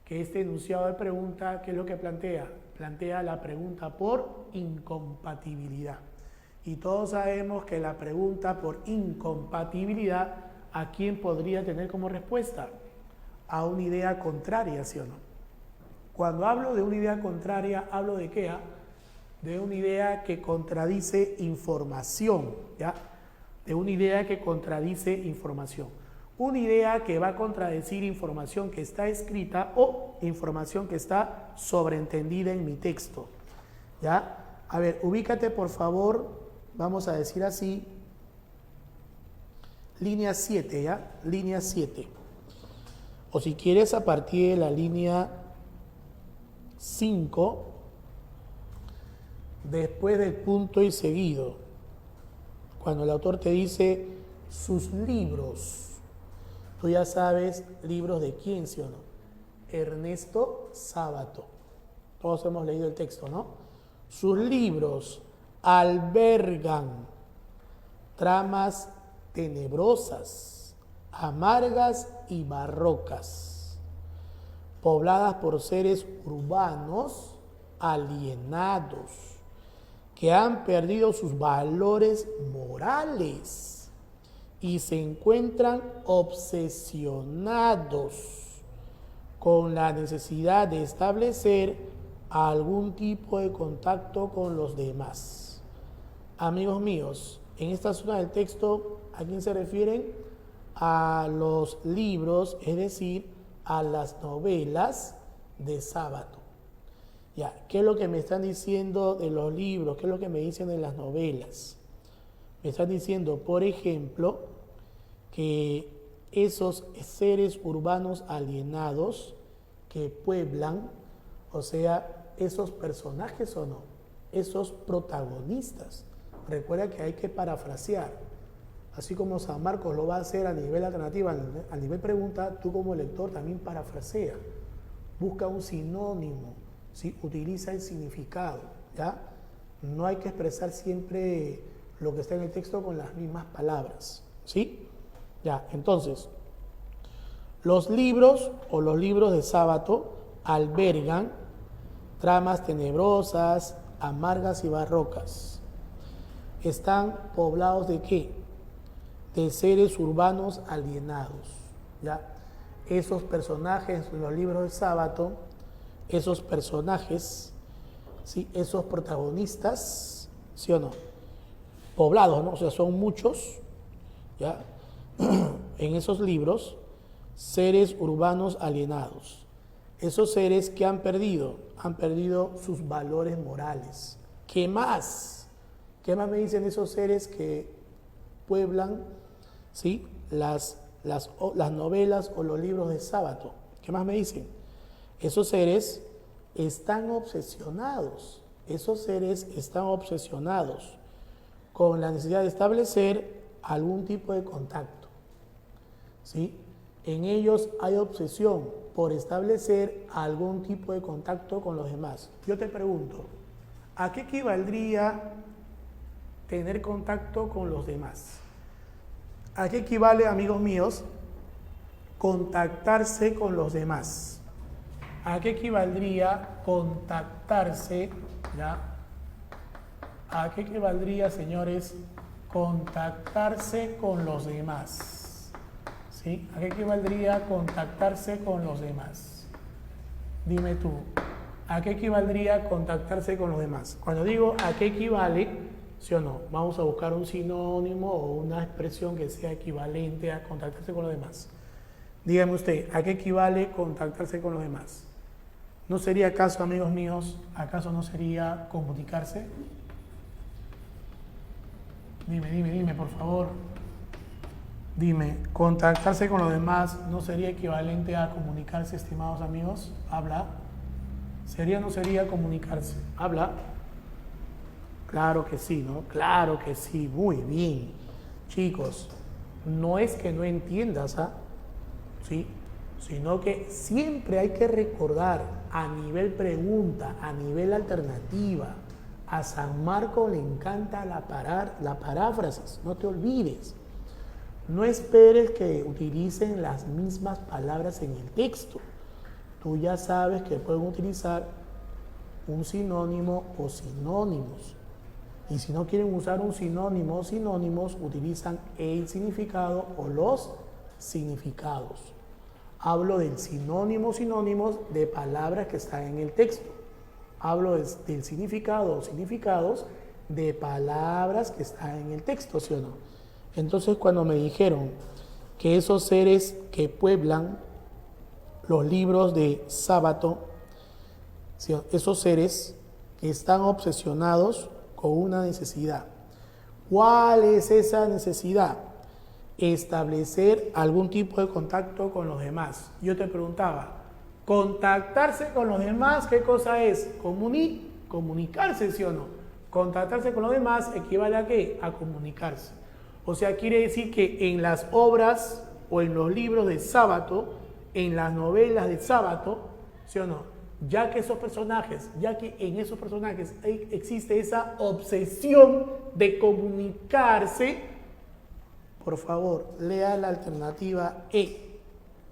Que este enunciado de pregunta, ¿qué es lo que plantea? Plantea la pregunta por incompatibilidad. Y todos sabemos que la pregunta por incompatibilidad, ¿a quién podría tener como respuesta? A una idea contraria, ¿sí o no? Cuando hablo de una idea contraria, ¿hablo de qué? De una idea que contradice información, ¿ya? De una idea que contradice información. Una idea que va a contradecir información que está escrita o información que está sobreentendida en mi texto, ¿ya? A ver, ubícate, por favor, vamos a decir así, línea 7, ¿ya? Línea 7. O si quieres, a partir de la línea 5, después del punto y seguido, cuando el autor te dice sus libros, tú ya sabes libros de quién, ¿sí o no? Ernesto Sábato. Todos hemos leído el texto, ¿no? Sus libros albergan tramas tenebrosas, amargas y barrocas, pobladas por seres urbanos alienados, que han perdido sus valores morales y se encuentran obsesionados con la necesidad de establecer algún tipo de contacto con los demás. Amigos míos, en esta zona del texto, ¿a quién se refieren? A los libros, es decir, a las novelas de Sábato. Ya, ¿qué es lo que me están diciendo de los libros? ¿Qué es lo que me dicen de las novelas? Me están diciendo, por ejemplo, que esos seres urbanos alienados que pueblan, o sea, esos personajes o no, esos protagonistas. Recuerda que hay que parafrasear. Así como San Marcos lo va a hacer a nivel alternativa, a nivel pregunta, tú como lector también parafrasea. Busca un sinónimo, ¿sí? Utiliza el significado, ¿ya? No hay que expresar siempre lo que está en el texto con las mismas palabras, ¿sí? Ya, entonces, los libros o los libros de Sábato albergan tramas tenebrosas, amargas y barrocas. Están poblados ¿de qué? De seres urbanos alienados, ¿ya? Esos personajes en los libros de Sábato, esos personajes, ¿sí? Esos protagonistas, ¿sí o no? Poblados, ¿no? O sea, son muchos, ¿ya? En esos libros, seres urbanos alienados. Esos seres que han perdido sus valores morales. ¿Qué más? ¿Qué más me dicen esos seres que pueblan, ¿sí? las novelas o los libros de Sábato? ¿Qué más me dicen? Esos seres están obsesionados. Esos seres están obsesionados con la necesidad de establecer algún tipo de contacto, ¿sí? En ellos hay obsesión por establecer algún tipo de contacto con los demás. Yo te pregunto, ¿a qué equivaldría tener contacto con los demás? ¿A qué equivale, amigos míos, contactarse con los demás? ¿A qué equivaldría contactarse, ya? ¿A qué equivaldría, señores, contactarse con los demás? ¿Sí? ¿A qué equivaldría contactarse con los demás? Dime tú, ¿a qué equivaldría contactarse con los demás? Cuando digo a qué equivale, ¿sí o no? Vamos a buscar un sinónimo o una expresión que sea equivalente a contactarse con los demás. Dígame usted, ¿a qué equivale contactarse con los demás? ¿No sería acaso, amigos míos, acaso no sería comunicarse? Dime, por favor. Dime, ¿contactarse con los demás no sería equivalente a comunicarse, estimados amigos? Habla. ¿Sería o no sería comunicarse? Habla. Claro que sí, ¿no? Claro que sí, muy bien. Chicos, no es que no entiendas, ¿ah? ¿Sí? Sino que siempre hay que recordar a nivel pregunta, a nivel alternativa. A San Marcos le encanta la paráfrasis, no te olvides. No esperes que utilicen las mismas palabras en el texto. Tú ya sabes que pueden utilizar un sinónimo o sinónimos. Y si no quieren usar un sinónimo o sinónimos, utilizan el significado o los significados. Hablo del sinónimo o sinónimos de palabras que están en el texto. Hablo del significado o significados de palabras que están en el texto, ¿sí o no? Entonces, cuando me dijeron que esos seres que pueblan los libros de Sábato, ¿sí? Esos seres que están obsesionados con una necesidad. ¿Cuál es esa necesidad? Establecer algún tipo de contacto con los demás. Yo te preguntaba, Contactarse con los demás, ¿qué cosa es? Comunicarse, ¿sí o no? Contactarse con los demás equivale a ¿qué? A comunicarse. O sea, quiere decir que en las obras o en los libros de Sábato, en las novelas de Sábato, ¿sí o no? Ya que en esos personajes existe esa obsesión de comunicarse, por favor, lea la alternativa E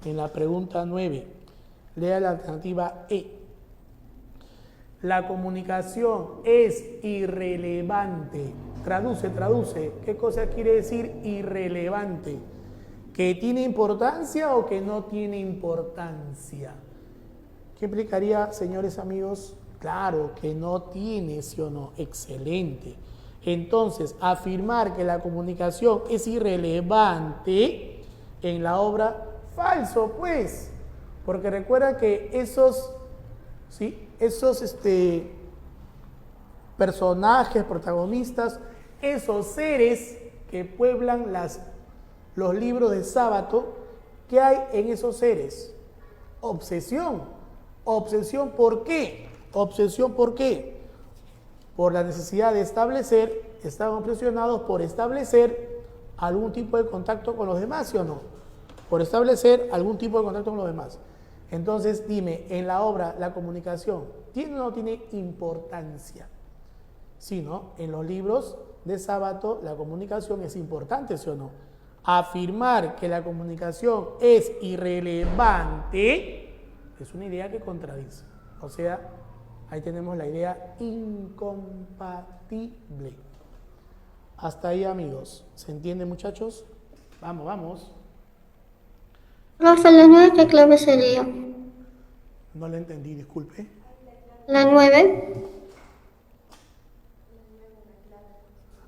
en la pregunta 9. Lea la alternativa E. La comunicación es irrelevante. Traduce. ¿Qué cosa quiere decir irrelevante? ¿Que tiene importancia o que no tiene importancia? ¿Qué implicaría, señores amigos? Claro, que no tiene, ¿sí o no? Excelente. Entonces, afirmar que la comunicación es irrelevante en la obra, falso, pues. Porque recuerda que esos personajes, protagonistas, esos seres que pueblan los libros de Sábato, ¿qué hay en esos seres? Obsesión. Obsesión, ¿por qué? Obsesión, ¿por qué? Por la necesidad de están obsesionados por establecer algún tipo de contacto con los demás, ¿sí o no? Por establecer algún tipo de contacto con los demás. Entonces, dime, en la obra, la comunicación, ¿tiene o no tiene importancia? Sí, ¿no? En los libros de Sábato, la comunicación es importante, ¿sí o no? Afirmar que la comunicación es irrelevante es una idea que contradice. O sea, ahí tenemos la idea incompatible. Hasta ahí, amigos. ¿Se entiende, muchachos? Vamos. Profe, ¿la 9 qué clave sería? No le entendí, disculpe. ¿La 9?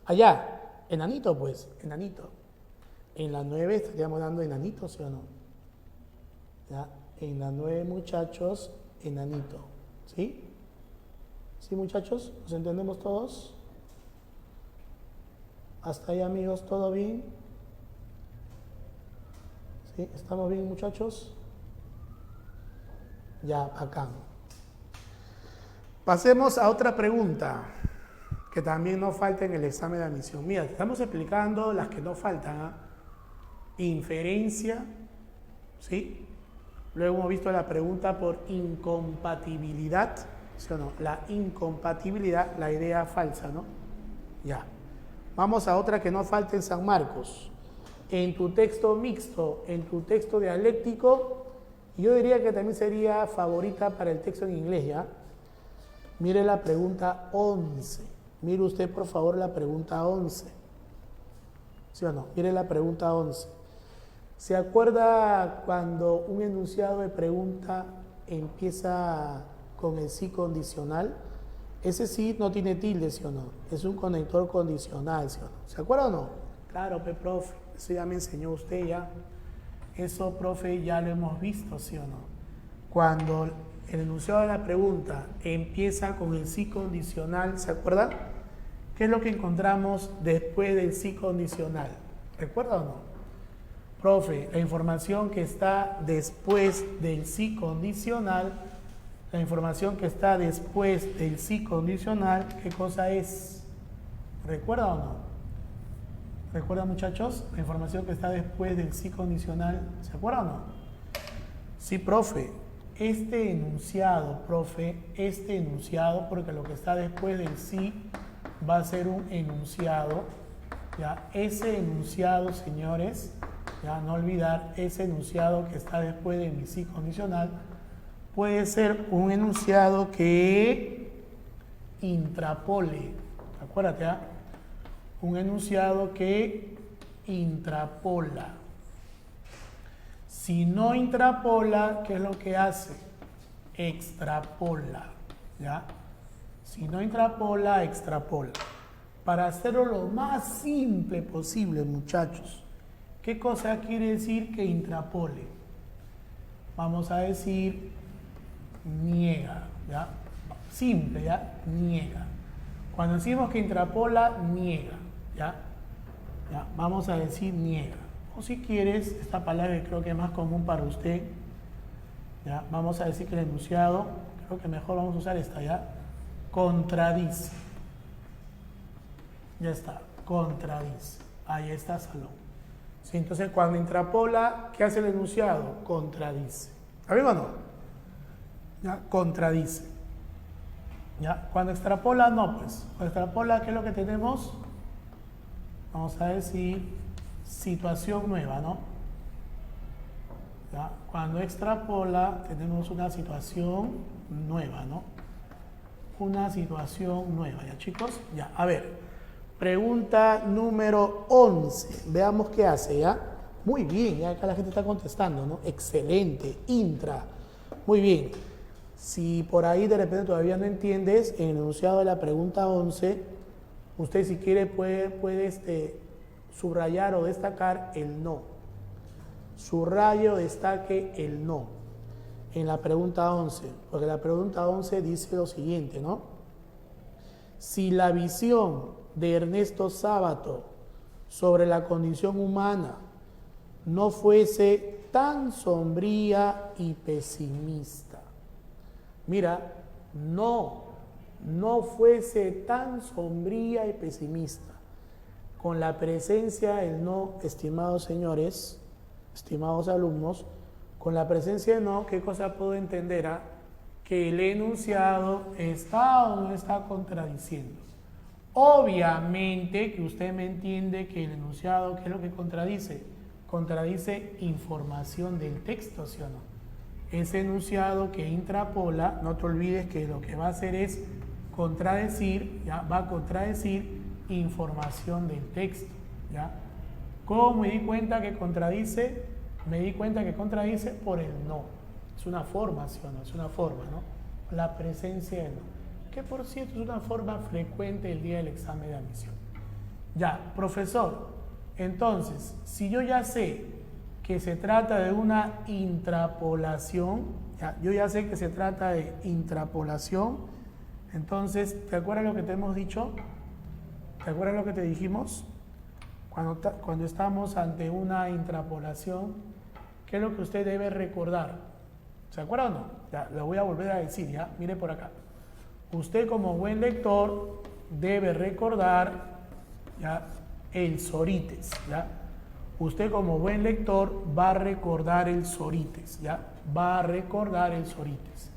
Allá, enanito, pues, enanito. En la 9 estaríamos dando enanito, ¿sí o no? ¿Ya? En la 9, muchachos, enanito. ¿Sí? ¿Sí, muchachos? ¿Nos entendemos todos? Hasta ahí, amigos, ¿todo bien? ¿Sí? ¿Estamos bien, muchachos? Ya, acá. Pasemos a otra pregunta que también no falta en el examen de admisión. Mira, estamos explicando las que no faltan. Inferencia, ¿sí? Luego hemos visto la pregunta por incompatibilidad, ¿sí o no? La incompatibilidad, la idea falsa, ¿no? Ya. Vamos a otra que no falta en San Marcos. En tu texto mixto, en tu texto dialéctico, yo diría que también sería favorita para el texto en inglés, ¿ya? Mire la pregunta 11. Mire usted, por favor, la pregunta 11. ¿Sí o no? Mire la pregunta 11. ¿Se acuerda cuando un enunciado de pregunta empieza con el sí condicional? Ese sí no tiene tilde, ¿sí o no? Es un conector condicional, ¿sí o no? ¿Se acuerda o no? Claro, profe, eso ya me enseñó usted ya. Eso, profe, ya lo hemos visto, ¿sí o no? Cuando el enunciado de la pregunta empieza con el sí condicional, ¿se acuerdan? ¿Qué es lo que encontramos después del sí condicional? ¿Recuerda o no? Profe, la información que está después del sí condicional, ¿qué cosa es? ¿Recuerda o no? ¿Recuerda, muchachos? La información que está después del sí condicional, ¿se acuerda o no? Sí, profe. Este enunciado, porque lo que está después del sí va a ser un enunciado, ¿ya? Ese enunciado, señores, ya no olvidar, ese enunciado que está después de mi sí condicional puede ser un enunciado que intrapole. Acuérdate, ¿ah? Un enunciado que intrapola. Si no intrapola, ¿qué es lo que hace? Extrapola, ¿ya? Si no intrapola, extrapola. Para hacerlo lo más simple posible, muchachos, ¿qué cosa quiere decir que intrapole? Vamos a decir niega, ¿ya? Simple, ¿ya? Niega. Cuando decimos que intrapola, niega, ¿ya? ¿Ya? Vamos a decir niega. O si quieres, esta palabra que creo que es más común para usted, ¿ya? Vamos a decir que el enunciado, creo que mejor vamos a usar esta, ¿ya? Contradice. Ya está, contradice. Ahí está, Salón. Sí, entonces, cuando intrapola, ¿qué hace el enunciado? Contradice. ¿Está bien o no? ¿Ya? Contradice. ¿Ya? Cuando extrapola, no, pues. Cuando extrapola, ¿qué es lo que tenemos? Vamos a decir situación nueva, ¿no? ¿Ya? Cuando extrapola, tenemos una situación nueva, ¿no? Una situación nueva, ¿ya, chicos? Ya, a ver. Pregunta número 11. Veamos qué hace, ¿ya? Muy bien, ya acá la gente está contestando, ¿no? Excelente, intra. Muy bien. Si por ahí de repente todavía no entiendes, en el enunciado de la pregunta 11, usted si quiere puede subrayar o destacar el no. Subrayo, destaque el no en la pregunta 11, porque la pregunta 11 dice lo siguiente, ¿no? Si la visión de Ernesto Sábato sobre la condición humana no fuese tan sombría y pesimista. Mira, no fuese tan sombría y pesimista. Con la presencia del no, estimados señores, estimados alumnos, con la presencia del no, ¿qué cosa puedo entender? Que el enunciado está o no está contradiciendo. Obviamente que usted me entiende que el enunciado, ¿qué es lo que contradice? Contradice información del texto, ¿sí o no? Ese enunciado que intrapola, no te olvides que lo que va a hacer es contradecir, ¿ya? Va a contradecir información del texto, ¿ya? ¿Cómo me di cuenta que contradice? Me di cuenta que contradice por el no. Es una forma, ¿sí o no? Es una forma, ¿no? La presencia del no. Que por cierto es una forma frecuente el día del examen de admisión. Ya, profesor, entonces, si yo ya sé que se trata de una intrapolación, ya, yo ya sé que se trata de intrapolación, entonces, ¿te acuerdas lo que te hemos dicho? ¿Te acuerdas lo que te dijimos? Cuando estamos ante una intrapolación, ¿qué es lo que usted debe recordar? ¿Se acuerda o no? Ya, lo voy a volver a decir, ya, mire por acá. Usted como buen lector debe recordar, ¿ya? El Sorites, ¿ya? Usted como buen lector va a recordar el Sorites, ¿ya? Va a recordar el Sorites.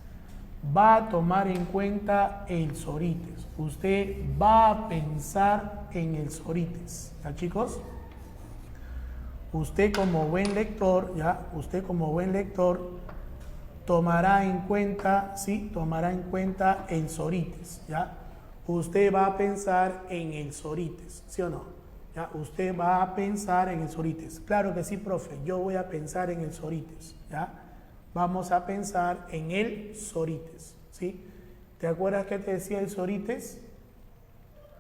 Va a tomar en cuenta el Sorites. Usted va a pensar en el Sorites, ¿ya, chicos? Usted como buen lector, ¿ya? Usted como buen lector tomará en cuenta, ¿sí? Tomará en cuenta el Sorites, ¿ya? Usted va a pensar en el Sorites, ¿sí o no? ¿Ya? Usted va a pensar en el Sorites. Claro que sí, profe, yo voy a pensar en el Sorites, ¿ya? Vamos a pensar en el Sorites, ¿sí? ¿Te acuerdas que te decía el Sorites?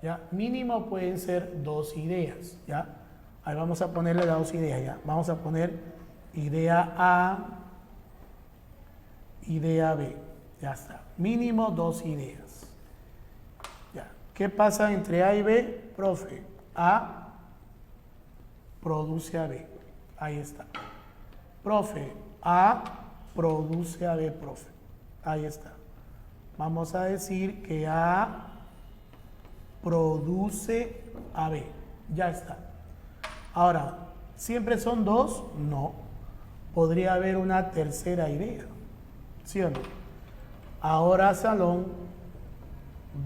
¿Ya? Mínimo pueden ser 2 ideas, ¿ya? Ahí vamos a ponerle las 2 ideas, ¿ya? Vamos a poner idea A, idea B, ya está. Mínimo 2 ideas. Ya. ¿Qué pasa entre A y B? Profe, A produce a B. Ahí está. Profe, A produce a B, profe. Ahí está. Vamos a decir que A produce a B. Ya está. Ahora, ¿siempre son 2? No. Podría haber una tercera idea. ¿Sí o no? Ahora, salón,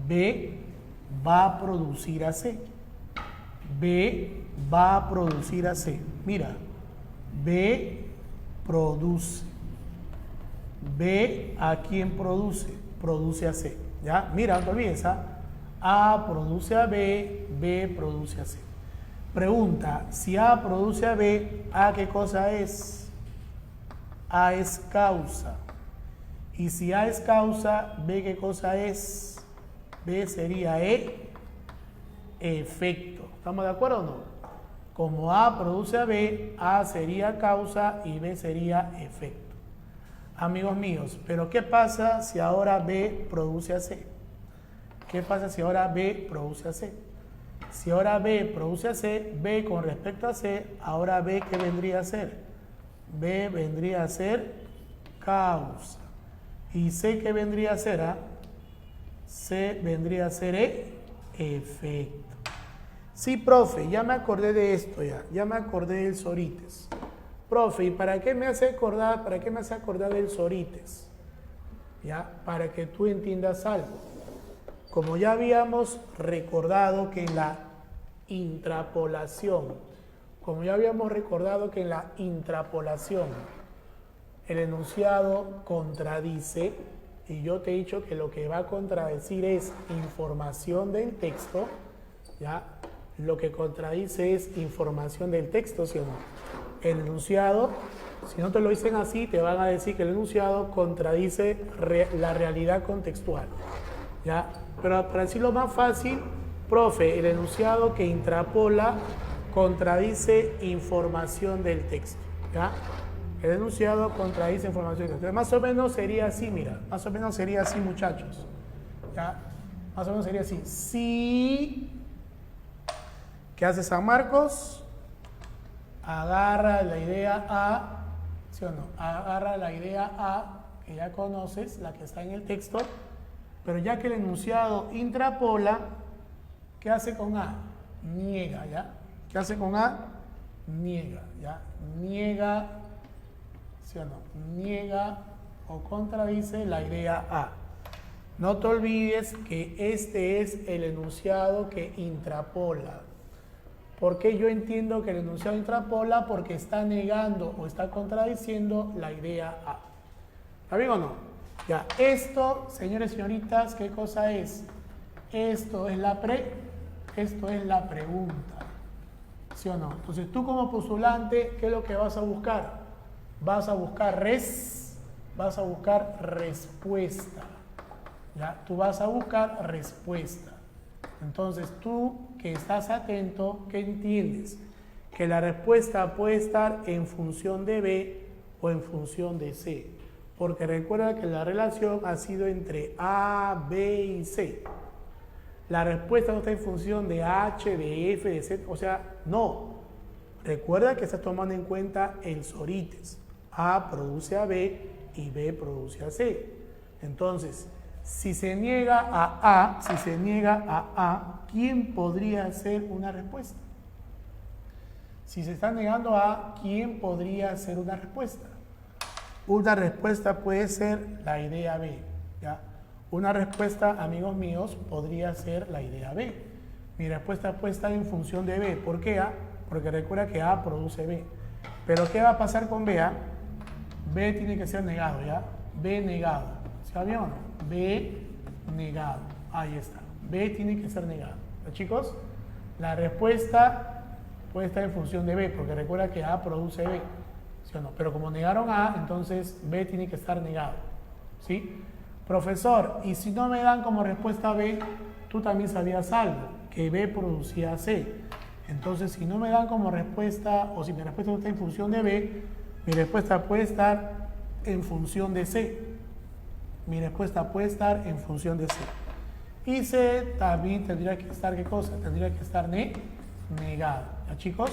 B va a producir a C. B va a producir a C. Mira, B produce. B, ¿a quién produce? Produce a C. ¿Ya? Mira, no te olvides, A produce a B, B produce a C. Pregunta, si A produce a B, ¿A qué cosa es? A es causa. Y si A es causa, B qué cosa es? B sería efecto. ¿Estamos de acuerdo o no? Como A produce a B, A sería causa y B sería efecto. Amigos míos, pero ¿qué pasa si ahora B produce a C? ¿Qué pasa si ahora B produce a C? Si ahora B produce a C, B con respecto a C, ahora B ¿qué vendría a ser? B vendría a ser causa. Y C, ¿qué vendría a ser? C vendría a ser efecto. Sí, profe, ya me acordé de esto ya me acordé del Sorites. Profe, ¿y para qué me hace acordar del Sorites? Ya, para que tú entiendas algo. Como ya habíamos recordado que en la intrapolación, el enunciado contradice, y yo te he dicho que lo que va a contradecir es información del texto, ¿ya? Lo que contradice es información del texto, ¿sí o no? El enunciado, si no te lo dicen así, te van a decir que el enunciado contradice la realidad contextual, ¿ya? Pero para decirlo más fácil, profe, el enunciado que intrapola contradice información del texto, ¿ya? El enunciado contradice información del texto. Más o menos sería así, mira, más o menos sería así, muchachos, ¿ya? Más o menos sería así. Si, ¿qué hace San Marcos? Agarra la idea A, ¿sí o no? Agarra la idea A, que ya conoces, la que está en el texto, pero ya que el enunciado intrapola, ¿qué hace con A? Niega, ¿ya? ¿Qué hace con A? Niega, ¿ya? Niega, ¿sí o no? Niega o contradice la idea A. No te olvides que este es el enunciado que intrapola. ¿Por qué yo entiendo que el enunciado intrapola? Porque está negando o está contradiciendo la idea A. ¿Está bien o no? Ya, esto, señores y señoritas, ¿qué cosa es? Esto es la pregunta. ¿Sí o no? Entonces, tú como postulante, ¿qué es lo que vas a buscar? Vas a buscar respuesta. ¿Ya? Tú vas a buscar respuesta. Entonces, tú que estás atento, ¿qué entiendes? Que la respuesta puede estar en función de B o en función de C. Porque recuerda que la relación ha sido entre A, B y C. La respuesta no está en función de H, de F, de Z. O sea, no. Recuerda que estás tomando en cuenta el Sorites. A produce a B y B produce a C. Entonces, si se niega a A, ¿quién podría hacer una respuesta? Si se está negando a A, ¿quién podría hacer una respuesta? Una respuesta puede ser la idea B, ¿ya? Una respuesta, amigos míos, podría ser la idea B. Mi respuesta puede estar en función de B. ¿Por qué A? Porque recuerda que A produce B. Pero ¿qué va a pasar con B? B tiene que ser negado, ¿ya? B negado. ¿Está bien o no? B negado. Ahí está. B tiene que ser negado. ¿Ya, chicos? La respuesta puede estar en función de B, porque recuerda que A produce B. ¿Sí o no? Pero como negaron A, entonces B tiene que estar negado. ¿Sí? Profesor, y si no me dan como respuesta B, tú también sabías algo, que B producía C. Entonces, si no me dan como respuesta, o si mi respuesta no está en función de B, mi respuesta puede estar en función de C. Mi respuesta puede estar en función de C. Y C también tendría que estar, ¿qué cosa? Tendría que estar negado. ¿Ya, chicos?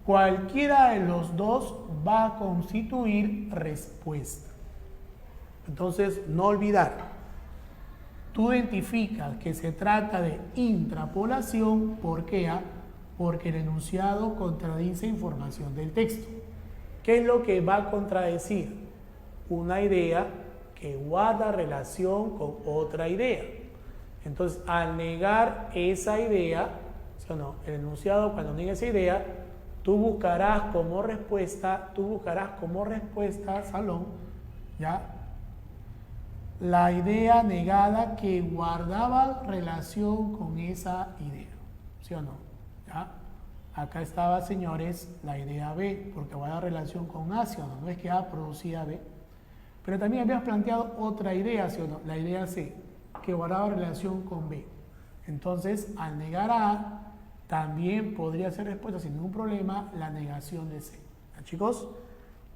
Cualquiera de los dos va a constituir respuesta. Entonces, no olvidar. Tú identificas que se trata de intrapolación. ¿Por qué? Porque el enunciado contradice información del texto. ¿Qué es lo que va a contradecir? Una idea que guarda relación con otra idea. Entonces, al negar esa idea, ¿sí o no? El enunciado, cuando niega esa idea, tú buscarás como respuesta, salón, ¿ya? La idea negada que guardaba relación con esa idea, ¿sí o no? ¿Ya? Acá estaba, señores, la idea B, porque guarda relación con A, ¿sí o no? No es que A producía B. Pero también habías planteado otra idea, ¿sí o no? La idea C, que guardaba relación con B. Entonces, al negar a A, también podría ser respuesta sin ningún problema la negación de C. ¿Ya, chicos?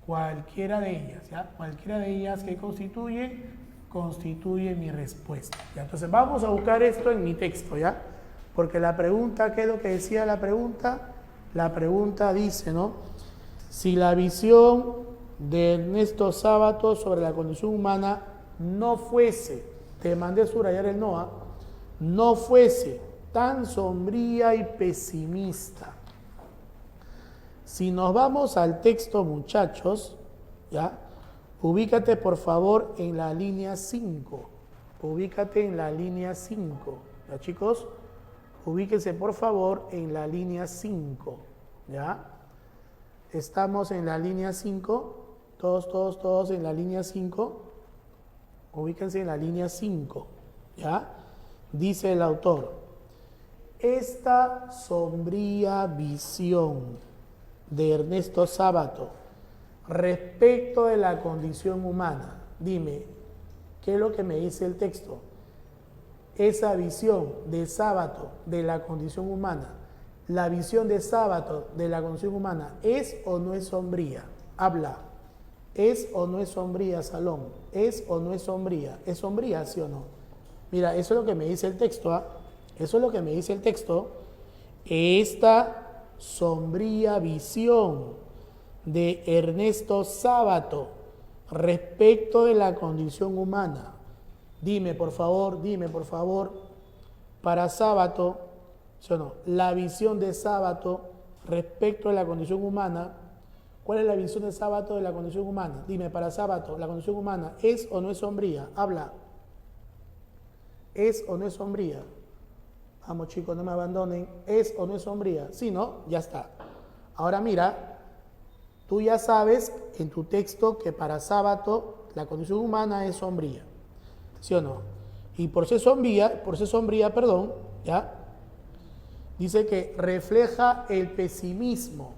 Cualquiera de ellas, ¿ya? Cualquiera de ellas que constituye mi respuesta. ¿Ya? Entonces, vamos a buscar esto en mi texto, ¿ya? Porque la pregunta, ¿qué es lo que decía la pregunta? La pregunta dice, ¿no? Si la visión de Ernesto Sábato sobre la condición humana no fuese, te mandé subrayar el NOA, no fuese tan sombría y pesimista. Si nos vamos al texto, muchachos, ¿ya? Ubícate por favor en la línea 5. Ubícate en la línea 5. ¿Ya, chicos? Ubíquense por favor en la línea 5. ¿Ya? Estamos en la línea 5. Todos en la línea 5. Ubíquense en la línea 5. ¿Ya? Dice el autor: esta sombría visión de Ernesto Sábato respecto de la condición humana. Dime, ¿qué es lo que me dice el texto? Esa visión de Sábato de la condición humana, la visión de Sábato de la condición humana, ¿es o no es sombría? Habla. ¿Es o no es sombría, Salón? ¿Es o no es sombría? ¿Es sombría, sí o no? Mira, eso es lo que me dice el texto, ¿ah? Eso es lo que me dice el texto. Esta sombría visión de Ernesto Sábato respecto de la condición humana. Dime, por favor, para Sábato, ¿sí o no? La visión de Sábato respecto de la condición humana. ¿Cuál es la visión de Sábato de la condición humana? Dime, para Sábato, la condición humana, ¿es o no es sombría? Habla. ¿Es o no es sombría? Vamos, chicos, no me abandonen. ¿Es o no es sombría? Sí, ¿no? Ya está. Ahora mira, tú ya sabes en tu texto que para Sábato la condición humana es sombría. ¿Sí o no? Y por ser sombría, ¿ya? Dice que refleja el pesimismo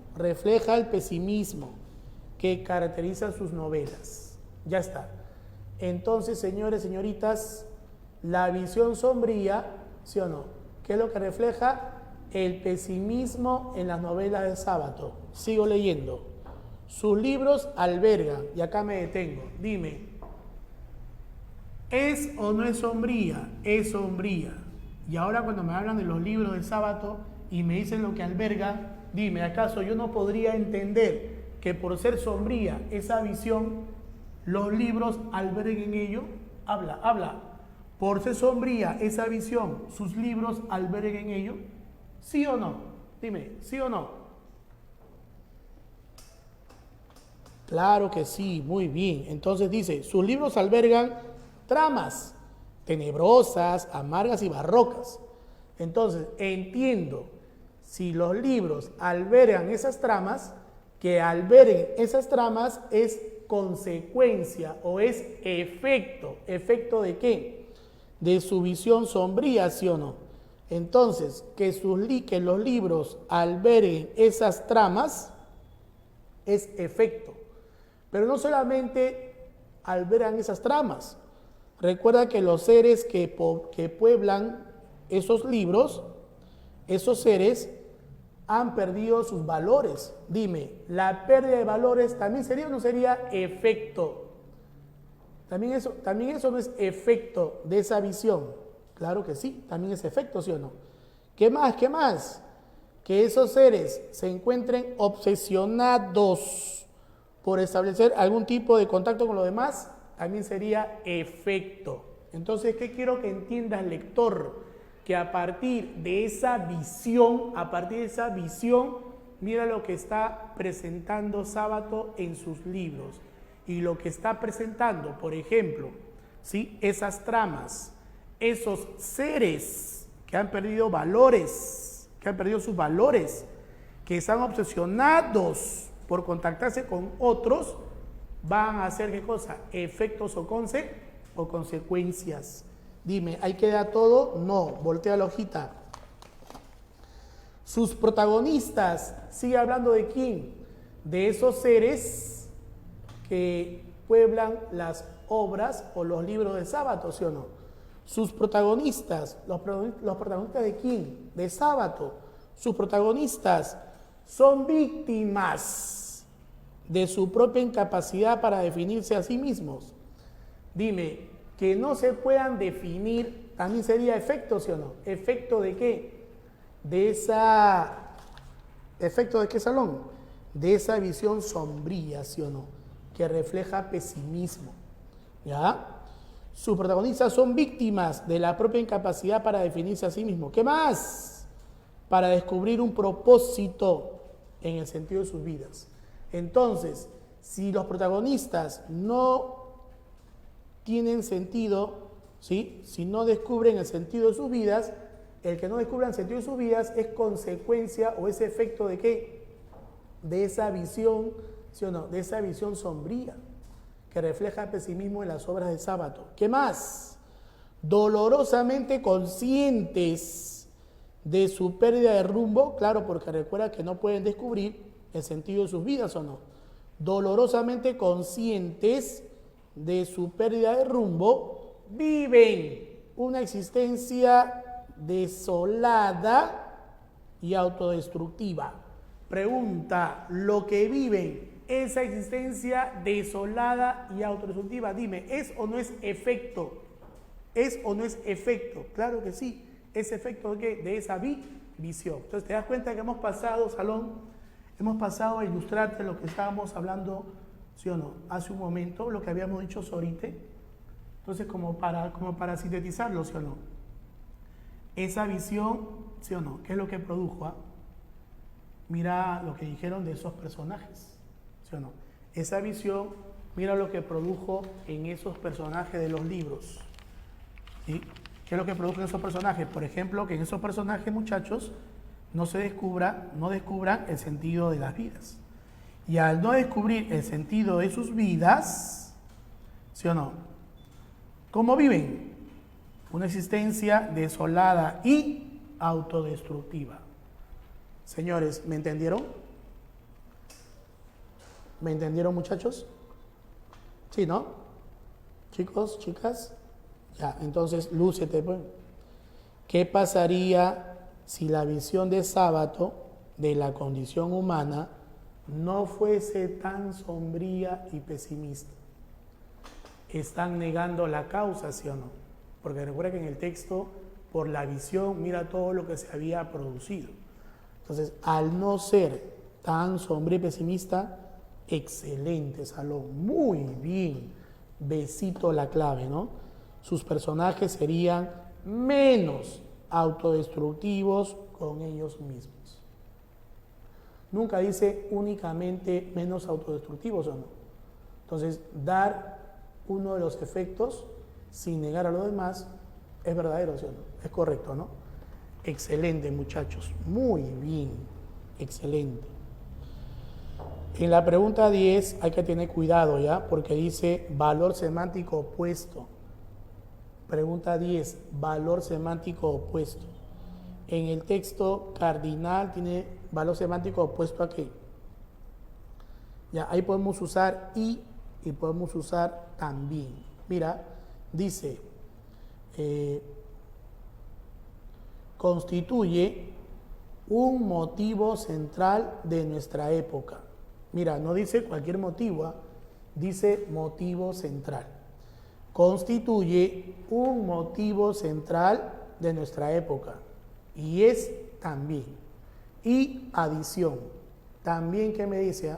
que caracteriza sus novelas. Ya está. Entonces, señores, señoritas, la visión sombría, ¿sí o no? ¿Qué es lo que refleja? El pesimismo en las novelas de Sábato. Sigo leyendo. Sus libros albergan, y acá me detengo, dime, ¿es o no es sombría? Es sombría. Y ahora cuando me hablan de los libros de Sábato y me dicen lo que alberga, dime, ¿acaso yo no podría entender que por ser sombría esa visión, los libros alberguen ello? Habla. Por ser sombría esa visión, sus libros alberguen ello. ¿Sí o no? Dime, ¿sí o no? Claro que sí, muy bien. Entonces dice, sus libros albergan tramas tenebrosas, amargas y barrocas. Entonces, entiendo, si los libros albergan esas tramas, que alberguen esas tramas es consecuencia o es efecto. ¿Efecto de qué? De su visión sombría, ¿sí o no? Entonces, que los libros alberguen esas tramas es efecto. Pero no solamente albergan esas tramas. Recuerda que los seres que pueblan esos libros, esos seres han perdido sus valores. Dime, ¿la pérdida de valores también sería o no sería efecto? También eso no es efecto de esa visión. Claro que sí, también es efecto, ¿sí o no? ¿Qué más? Que esos seres se encuentren obsesionados por establecer algún tipo de contacto con los demás, también sería efecto. Entonces, ¿qué quiero que entiendas, lector? Que a partir de esa visión, mira lo que está presentando Sábato en sus libros. Y lo que está presentando, por ejemplo, ¿sí? Esas tramas, esos seres que han perdido valores, que han perdido sus valores, que están obsesionados por contactarse con otros, van a hacer ¿qué cosa? Efectos o consecuencias. Dime, ¿ahí queda todo? No, voltea la hojita. Sus protagonistas, sigue hablando de quién, de esos seres que pueblan las obras o los libros de Sábato, ¿sí o no? Sus protagonistas, los protagonistas de quién, de Sábato, sus protagonistas son víctimas de su propia incapacidad para definirse a sí mismos. Dime, que no se puedan definir, también sería efecto, ¿sí o no? ¿Efecto de qué? ¿Efecto de qué, Salón? De esa visión sombría, ¿sí o no? que refleja pesimismo. ¿Ya? Sus protagonistas son víctimas de la propia incapacidad para definirse a sí mismos. ¿Qué más? Para descubrir un propósito en el sentido de sus vidas. Entonces, si los protagonistas no tienen sentido, ¿sí? Si no descubren el sentido de sus vidas, el que no descubran el sentido de sus vidas es consecuencia o es efecto de ¿qué? De esa visión, ¿sí o no? De esa visión sombría que refleja el pesimismo en las obras de Sábato. ¿Qué más? Dolorosamente conscientes de su pérdida de rumbo, claro, porque recuerda que no pueden descubrir el sentido de sus vidas, ¿o no? Dolorosamente conscientes de su pérdida de rumbo, viven una existencia desolada y autodestructiva. Pregunta, ¿lo que viven, esa existencia desolada y autodestructiva, dime, ¿es o no es efecto? ¿Es o no es efecto? Claro que sí, es efecto de ¿qué? De esa visión. Entonces te das cuenta que hemos pasado, Salón, hemos pasado a ilustrarte lo que estábamos hablando, ¿sí o no? Hace un momento, lo que habíamos dicho ahorita. Entonces, como para sintetizarlo, ¿sí o no? Esa visión, ¿sí o no? ¿Qué es lo que produjo? ¿Ah? Mira lo que dijeron de esos personajes, ¿sí o no? Esa visión, mira lo que produjo en esos personajes de los libros, ¿sí? ¿Qué es lo que produjo en esos personajes? Por ejemplo, que en esos personajes, muchachos, no descubran el sentido de las vidas. Y al no descubrir el sentido de sus vidas, ¿sí o no? ¿Cómo viven? Una existencia desolada y autodestructiva. Señores, ¿me entendieron? ¿Me entendieron, muchachos? Sí, ¿no? Chicos, chicas. Ya, entonces, lúcete, pues. ¿Qué pasaría si la visión de Sábato de la condición humana no fuese tan sombría y pesimista? Están negando la causa, ¿sí o no? Porque recuerda que en el texto, por la visión, mira todo lo que se había producido. Entonces, al no ser tan sombría y pesimista, excelente, Salón, muy bien, besito la clave, ¿no? Sus personajes serían menos autodestructivos con ellos mismos. Nunca dice únicamente menos autodestructivos, ¿o no? Entonces, dar uno de los efectos sin negar a los demás es verdadero, ¿sí o no? Es correcto, ¿no? Excelente, muchachos, muy bien, excelente. En la pregunta 10 hay que tener cuidado, ¿ya? Porque dice valor semántico opuesto. Pregunta 10, valor semántico opuesto. En el texto cardinal tiene valor semántico opuesto a qué. Ya, ahí podemos usar y podemos usar también. Mira, dice, constituye un motivo central de nuestra época. Mira, no dice cualquier motivo, dice motivo central. Constituye un motivo central de nuestra época. Y es también. Y adición. También, ¿qué me dice?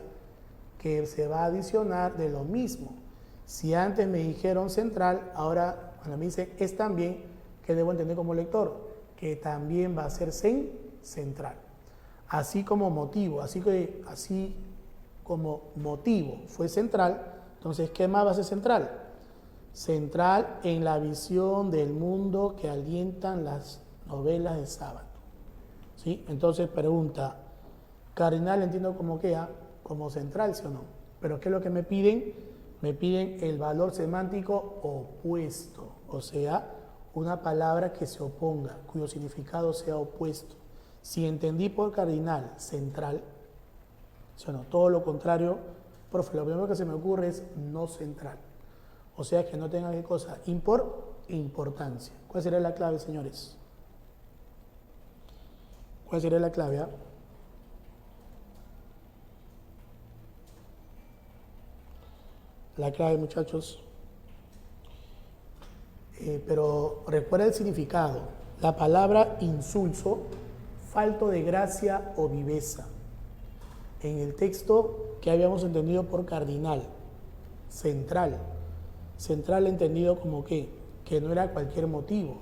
Que se va a adicionar de lo mismo. Si antes me dijeron central, ahora cuando me dicen es también, ¿qué debo entender como lector? Que también va a ser central. Así como motivo, así como motivo fue central, entonces, ¿qué más va a ser central? Central en la visión del mundo que alientan las novelas de Sábato. ¿Sí? Entonces, pregunta, cardinal entiendo como que como central, ¿sí o no? Pero ¿qué es lo que me piden? Me piden el valor semántico opuesto, o sea, una palabra que se oponga, cuyo significado sea opuesto. Si entendí por cardinal central, ¿sí o no? Todo lo contrario, profe, lo primero que se me ocurre es no central. O sea, que no tenga qué cosa, importancia. ¿Cuál sería la clave, señores? ¿Cuál sería la clave? La clave, muchachos. Pero recuerda el significado. La palabra insulso, falto de gracia o viveza. En el texto que habíamos entendido por cardinal. central. Central entendido como que no era cualquier motivo.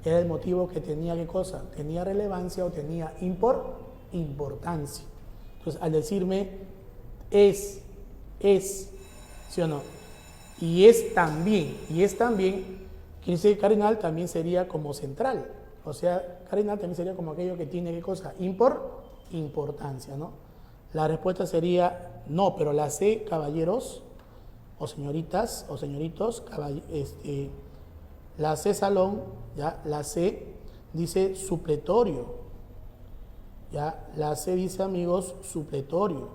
Era el motivo que tenía, ¿qué cosa? Tenía relevancia o tenía importancia. Entonces, al decirme es, ¿sí o no? Y es también, quiere decir que cardinal también sería como central. O sea, cardinal también sería como aquello que tiene, ¿qué cosa? Importancia, ¿no? La respuesta sería no, pero la C, caballeros, o señoritas, o señoritos, la C, salón, ¿ya? La C dice supletorio, ¿ya? La C dice, amigos, supletorio.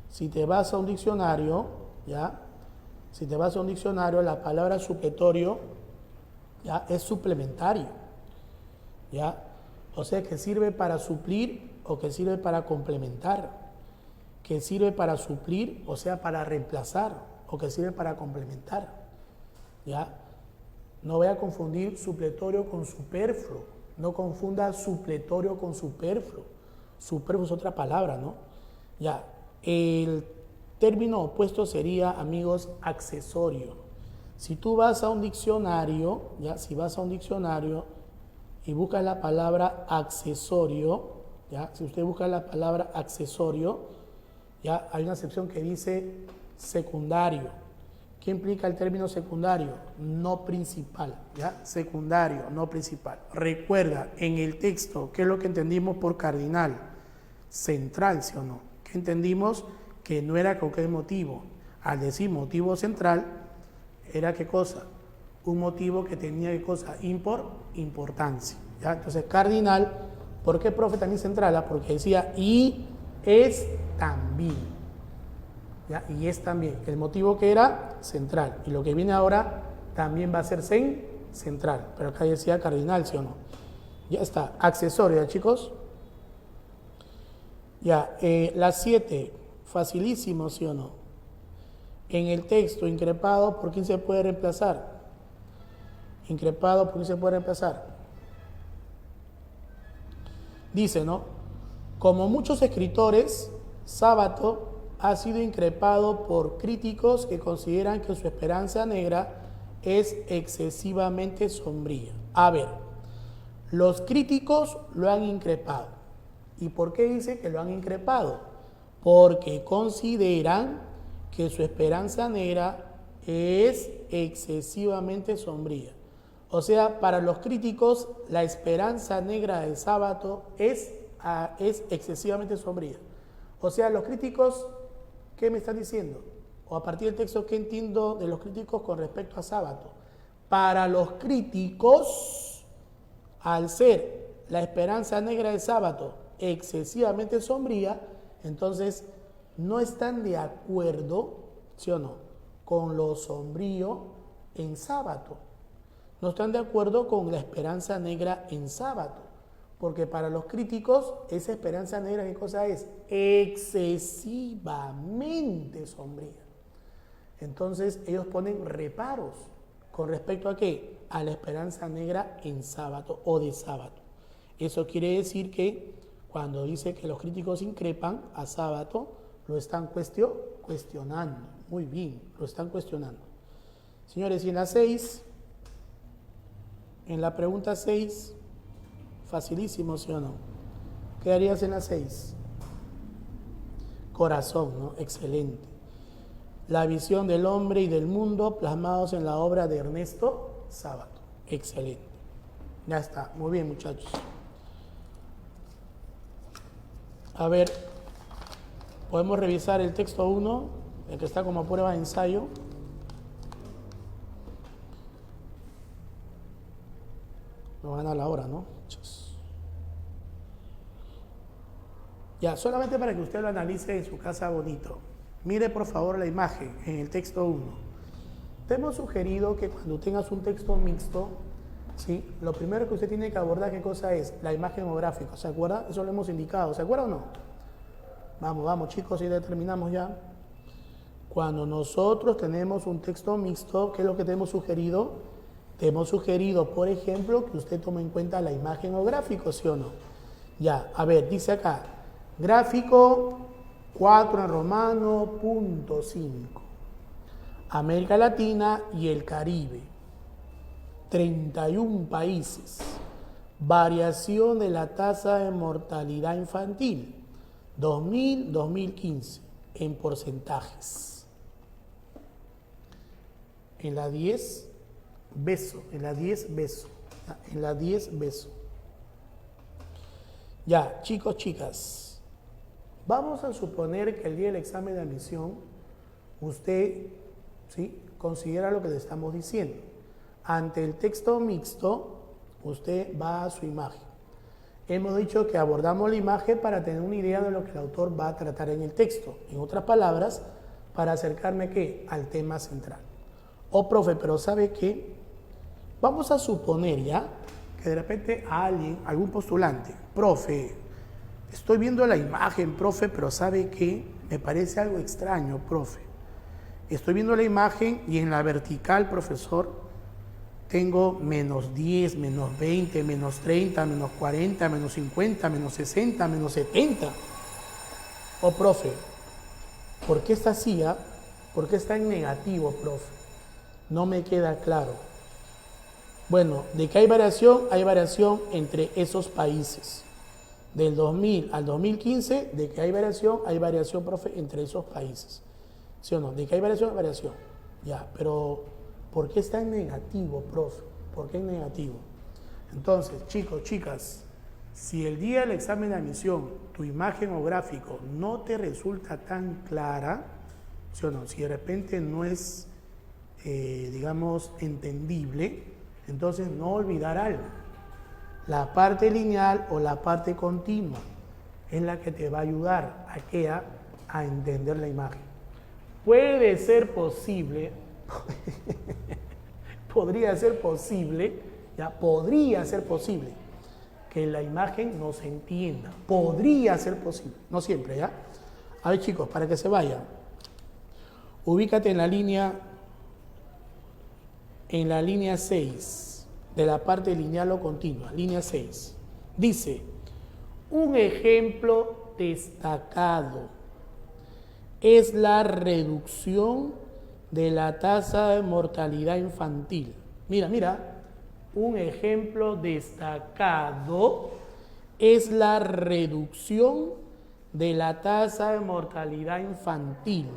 Si te vas a un diccionario, ¿ya? Si te vas a un diccionario, la palabra supletorio, ¿ya? Es suplementario, ¿ya? O sea, que sirve para suplir o que sirve para complementar, que sirve para suplir, o sea, para reemplazar, o que sirve para complementar, ¿ya? No voy a confundir supletorio con superfluo. No confunda supletorio con superfluo. Superfluo es otra palabra, ¿no? Ya, el término opuesto sería, amigos, accesorio. Si tú vas a un diccionario, ya, si vas a un diccionario y buscas la palabra accesorio, ya, si usted busca la palabra accesorio, ya, hay una sección que dice secundario. ¿Qué implica el término secundario? No principal, ¿ya? Secundario, no principal. Recuerda, en el texto, ¿qué es lo que entendimos por cardinal? Central, ¿sí o no? ¿Qué entendimos? Que no era cualquier motivo. Al decir motivo central, ¿era qué cosa? Un motivo que tenía, ¿qué cosa? Importancia, ¿ya? Entonces, cardinal, ¿por qué, profe, también central? Porque decía, y es también. ¿Ya? Y es también el motivo que era central, y lo que viene ahora también va a ser central, pero acá decía cardinal, ¿sí o no? Ya está, accesorio, ¿ya, chicos? Ya, la 7, facilísimo, ¿sí o no? En el texto, increpado, ¿por quién se puede reemplazar? Increpado, ¿por quién se puede reemplazar? Dice, ¿no? Como muchos escritores, Sábato ha sido increpado por críticos que consideran que su esperanza negra es excesivamente sombría. A ver, los críticos lo han increpado. ¿Y por qué dice que lo han increpado? Porque consideran que su esperanza negra es excesivamente sombría. O sea, para los críticos, la esperanza negra del Sábato es excesivamente sombría. O sea, los críticos, ¿qué me están diciendo? O a partir del texto, ¿qué entiendo de los críticos con respecto a Sábato? Para los críticos, al ser la esperanza negra del Sábato excesivamente sombría, entonces no están de acuerdo, ¿sí o no?, con lo sombrío en Sábato. No están de acuerdo con la esperanza negra en Sábato. Porque para los críticos, esa esperanza negra, ¿qué cosa es? Excesivamente sombría. Entonces, ellos ponen reparos con respecto a ¿qué? A la esperanza negra en Sábato o de Sábato. Eso quiere decir que cuando dice que los críticos increpan a Sábato, lo están cuestionando. Muy bien, lo están cuestionando. Señores, y en la 6, en la pregunta 6, facilísimo, ¿sí o no? ¿Qué harías en la 6? Corazón, ¿no? Excelente. La visión del hombre y del mundo plasmados en la obra de Ernesto Sábato. Excelente. Ya está. Muy bien, muchachos. A ver, podemos revisar el texto 1, el que está como prueba de ensayo. No van a la hora, ¿no? Ya, solamente para que usted lo analice en su casa bonito. Mire por favor la imagen en el texto 1. Te hemos sugerido que cuando tengas un texto mixto, ¿sí?, lo primero que usted tiene que abordar, ¿qué cosa es? La imagen o gráfico, ¿se acuerda? Eso lo hemos indicado, ¿se acuerda o no? Vamos chicos, y determinamos ya. Cuando nosotros tenemos un texto mixto, ¿qué es lo que te hemos sugerido? Te hemos sugerido, por ejemplo, que usted tome en cuenta la imagen o gráfico, ¿sí o no? Ya, a ver, dice acá, gráfico 4 en romano, punto 5. América Latina y el Caribe. 31 países. Variación de la tasa de mortalidad infantil 2000-2015 en porcentajes. En la 10 beso, en la 10 beso, en la 10 beso. Ya, chicos, chicas, vamos a suponer que el día del examen de admisión usted, ¿sí?, considera lo que le estamos diciendo. Ante el texto mixto, usted va a su imagen. Hemos dicho que abordamos la imagen para tener una idea de lo que el autor va a tratar en el texto. En otras palabras, para acercarme ¿qué? Al tema central. Oh, profe, pero ¿sabe qué? Vamos a suponer ya que de repente a alguien, algún postulante, profe, estoy viendo la imagen, profe, pero ¿sabe qué? Me parece algo extraño, profe. Estoy viendo la imagen y en la vertical, profesor, tengo menos 10, menos 20, menos 30, menos 40, menos 50, menos 60, menos 70. Oh, profe, ¿por qué está así? ¿Por qué está en negativo, profe? No me queda claro. Bueno, de que hay variación entre esos países. Del 2000 al 2015, de que hay variación, profe, entre esos países. ¿Sí o no? De que hay variación. Ya, pero ¿por qué está en negativo, profe? ¿Por qué en negativo? Entonces, chicos, chicas, si el día del examen de admisión tu imagen o gráfico no te resulta tan clara, ¿sí o no? Si de repente no es, digamos, entendible, entonces no olvidar algo. La parte lineal o la parte continua es la que te va a ayudar a entender la imagen. Puede ser posible, podría ser posible que la imagen no se entienda. Podría ser posible, no siempre, ¿ya? A ver, chicos, para que se vayan, ubícate en la línea 6 de la parte lineal o continua, línea 6. Dice, un ejemplo destacado es la reducción de la tasa de mortalidad infantil. Mira, un ejemplo destacado es la reducción de la tasa de mortalidad infantil.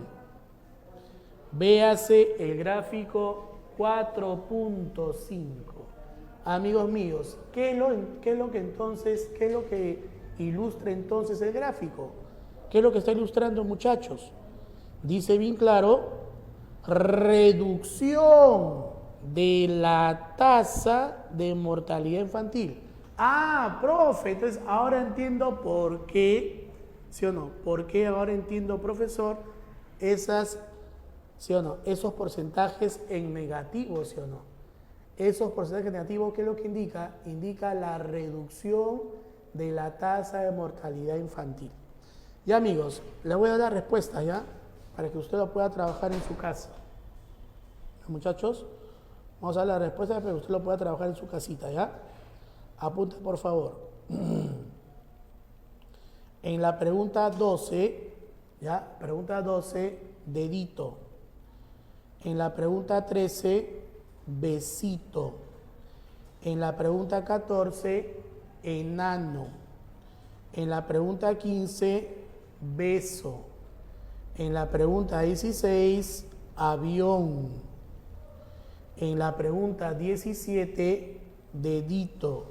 Véase el gráfico 4.5. Amigos míos, ¿qué es lo que ilustra entonces el gráfico? ¿Qué es lo que está ilustrando, muchachos? Dice bien claro, reducción de la tasa de mortalidad infantil. Ah, profe, entonces ahora entiendo por qué, ¿sí o no? ¿Por qué ahora entiendo, profesor, ¿sí o no? Esos porcentajes en negativo, ¿sí o no? Esos porcentajes negativos, ¿qué es lo que indica? Indica la reducción de la tasa de mortalidad infantil. Ya, amigos, les voy a dar respuesta ya, para que usted lo pueda trabajar en su casa. Muchachos, vamos a dar la respuesta para que usted lo pueda trabajar en su casita, ¿ya? Apunte, por favor. En la pregunta 12, ¿ya? Pregunta 12, dedito. En la pregunta 13, besito. En la pregunta 14, enano. En la pregunta 15, beso. En la pregunta 16, avión. En la pregunta 17, dedito.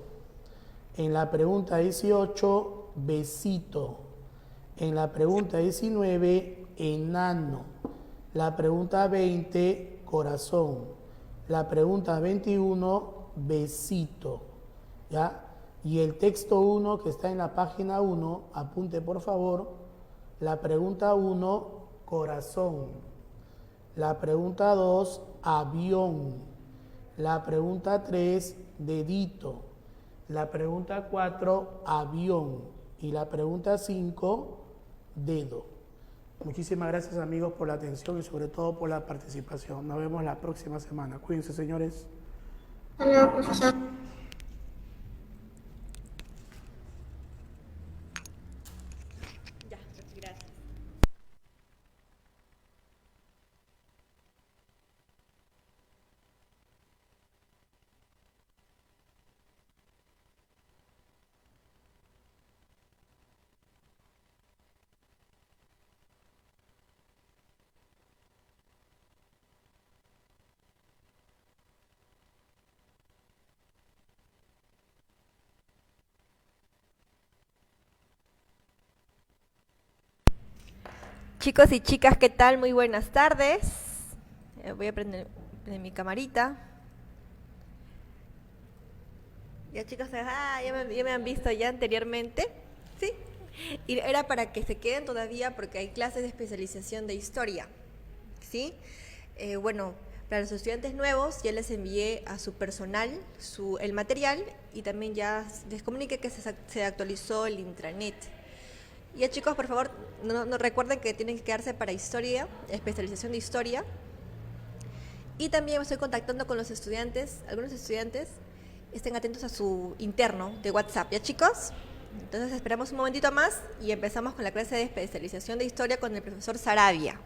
En la pregunta 18, besito. En la pregunta 19, enano. La pregunta 20, corazón. La pregunta 21, besito. ¿Ya? Y el texto 1 que está en la página 1, apunte por favor. La pregunta 1, corazón. La pregunta 2, avión. La pregunta 3, dedito. La pregunta 4, avión. Y la pregunta 5, dedo. Muchísimas gracias, amigos, por la atención y sobre todo por la participación. Nos vemos la próxima semana. Cuídense, señores. Hasta luego, profesor. Ya, gracias. Chicos y chicas, ¿qué tal? Muy buenas tardes. Voy a prender mi camarita. Ya chicos, ya me han visto ya anteriormente, ¿sí? Y era para que se queden todavía porque hay clases de especialización de historia, ¿sí? Bueno, para los estudiantes nuevos ya les envié a su personal el material y también ya les comuniqué que se actualizó el intranet. Ya chicos, por favor, no recuerden que tienen que quedarse para historia, especialización de historia. Y también me estoy contactando con los estudiantes, algunos estudiantes, estén atentos a su interno de WhatsApp, ¿ya chicos? Entonces esperamos un momentito más y empezamos con la clase de especialización de historia con el profesor Sarabia.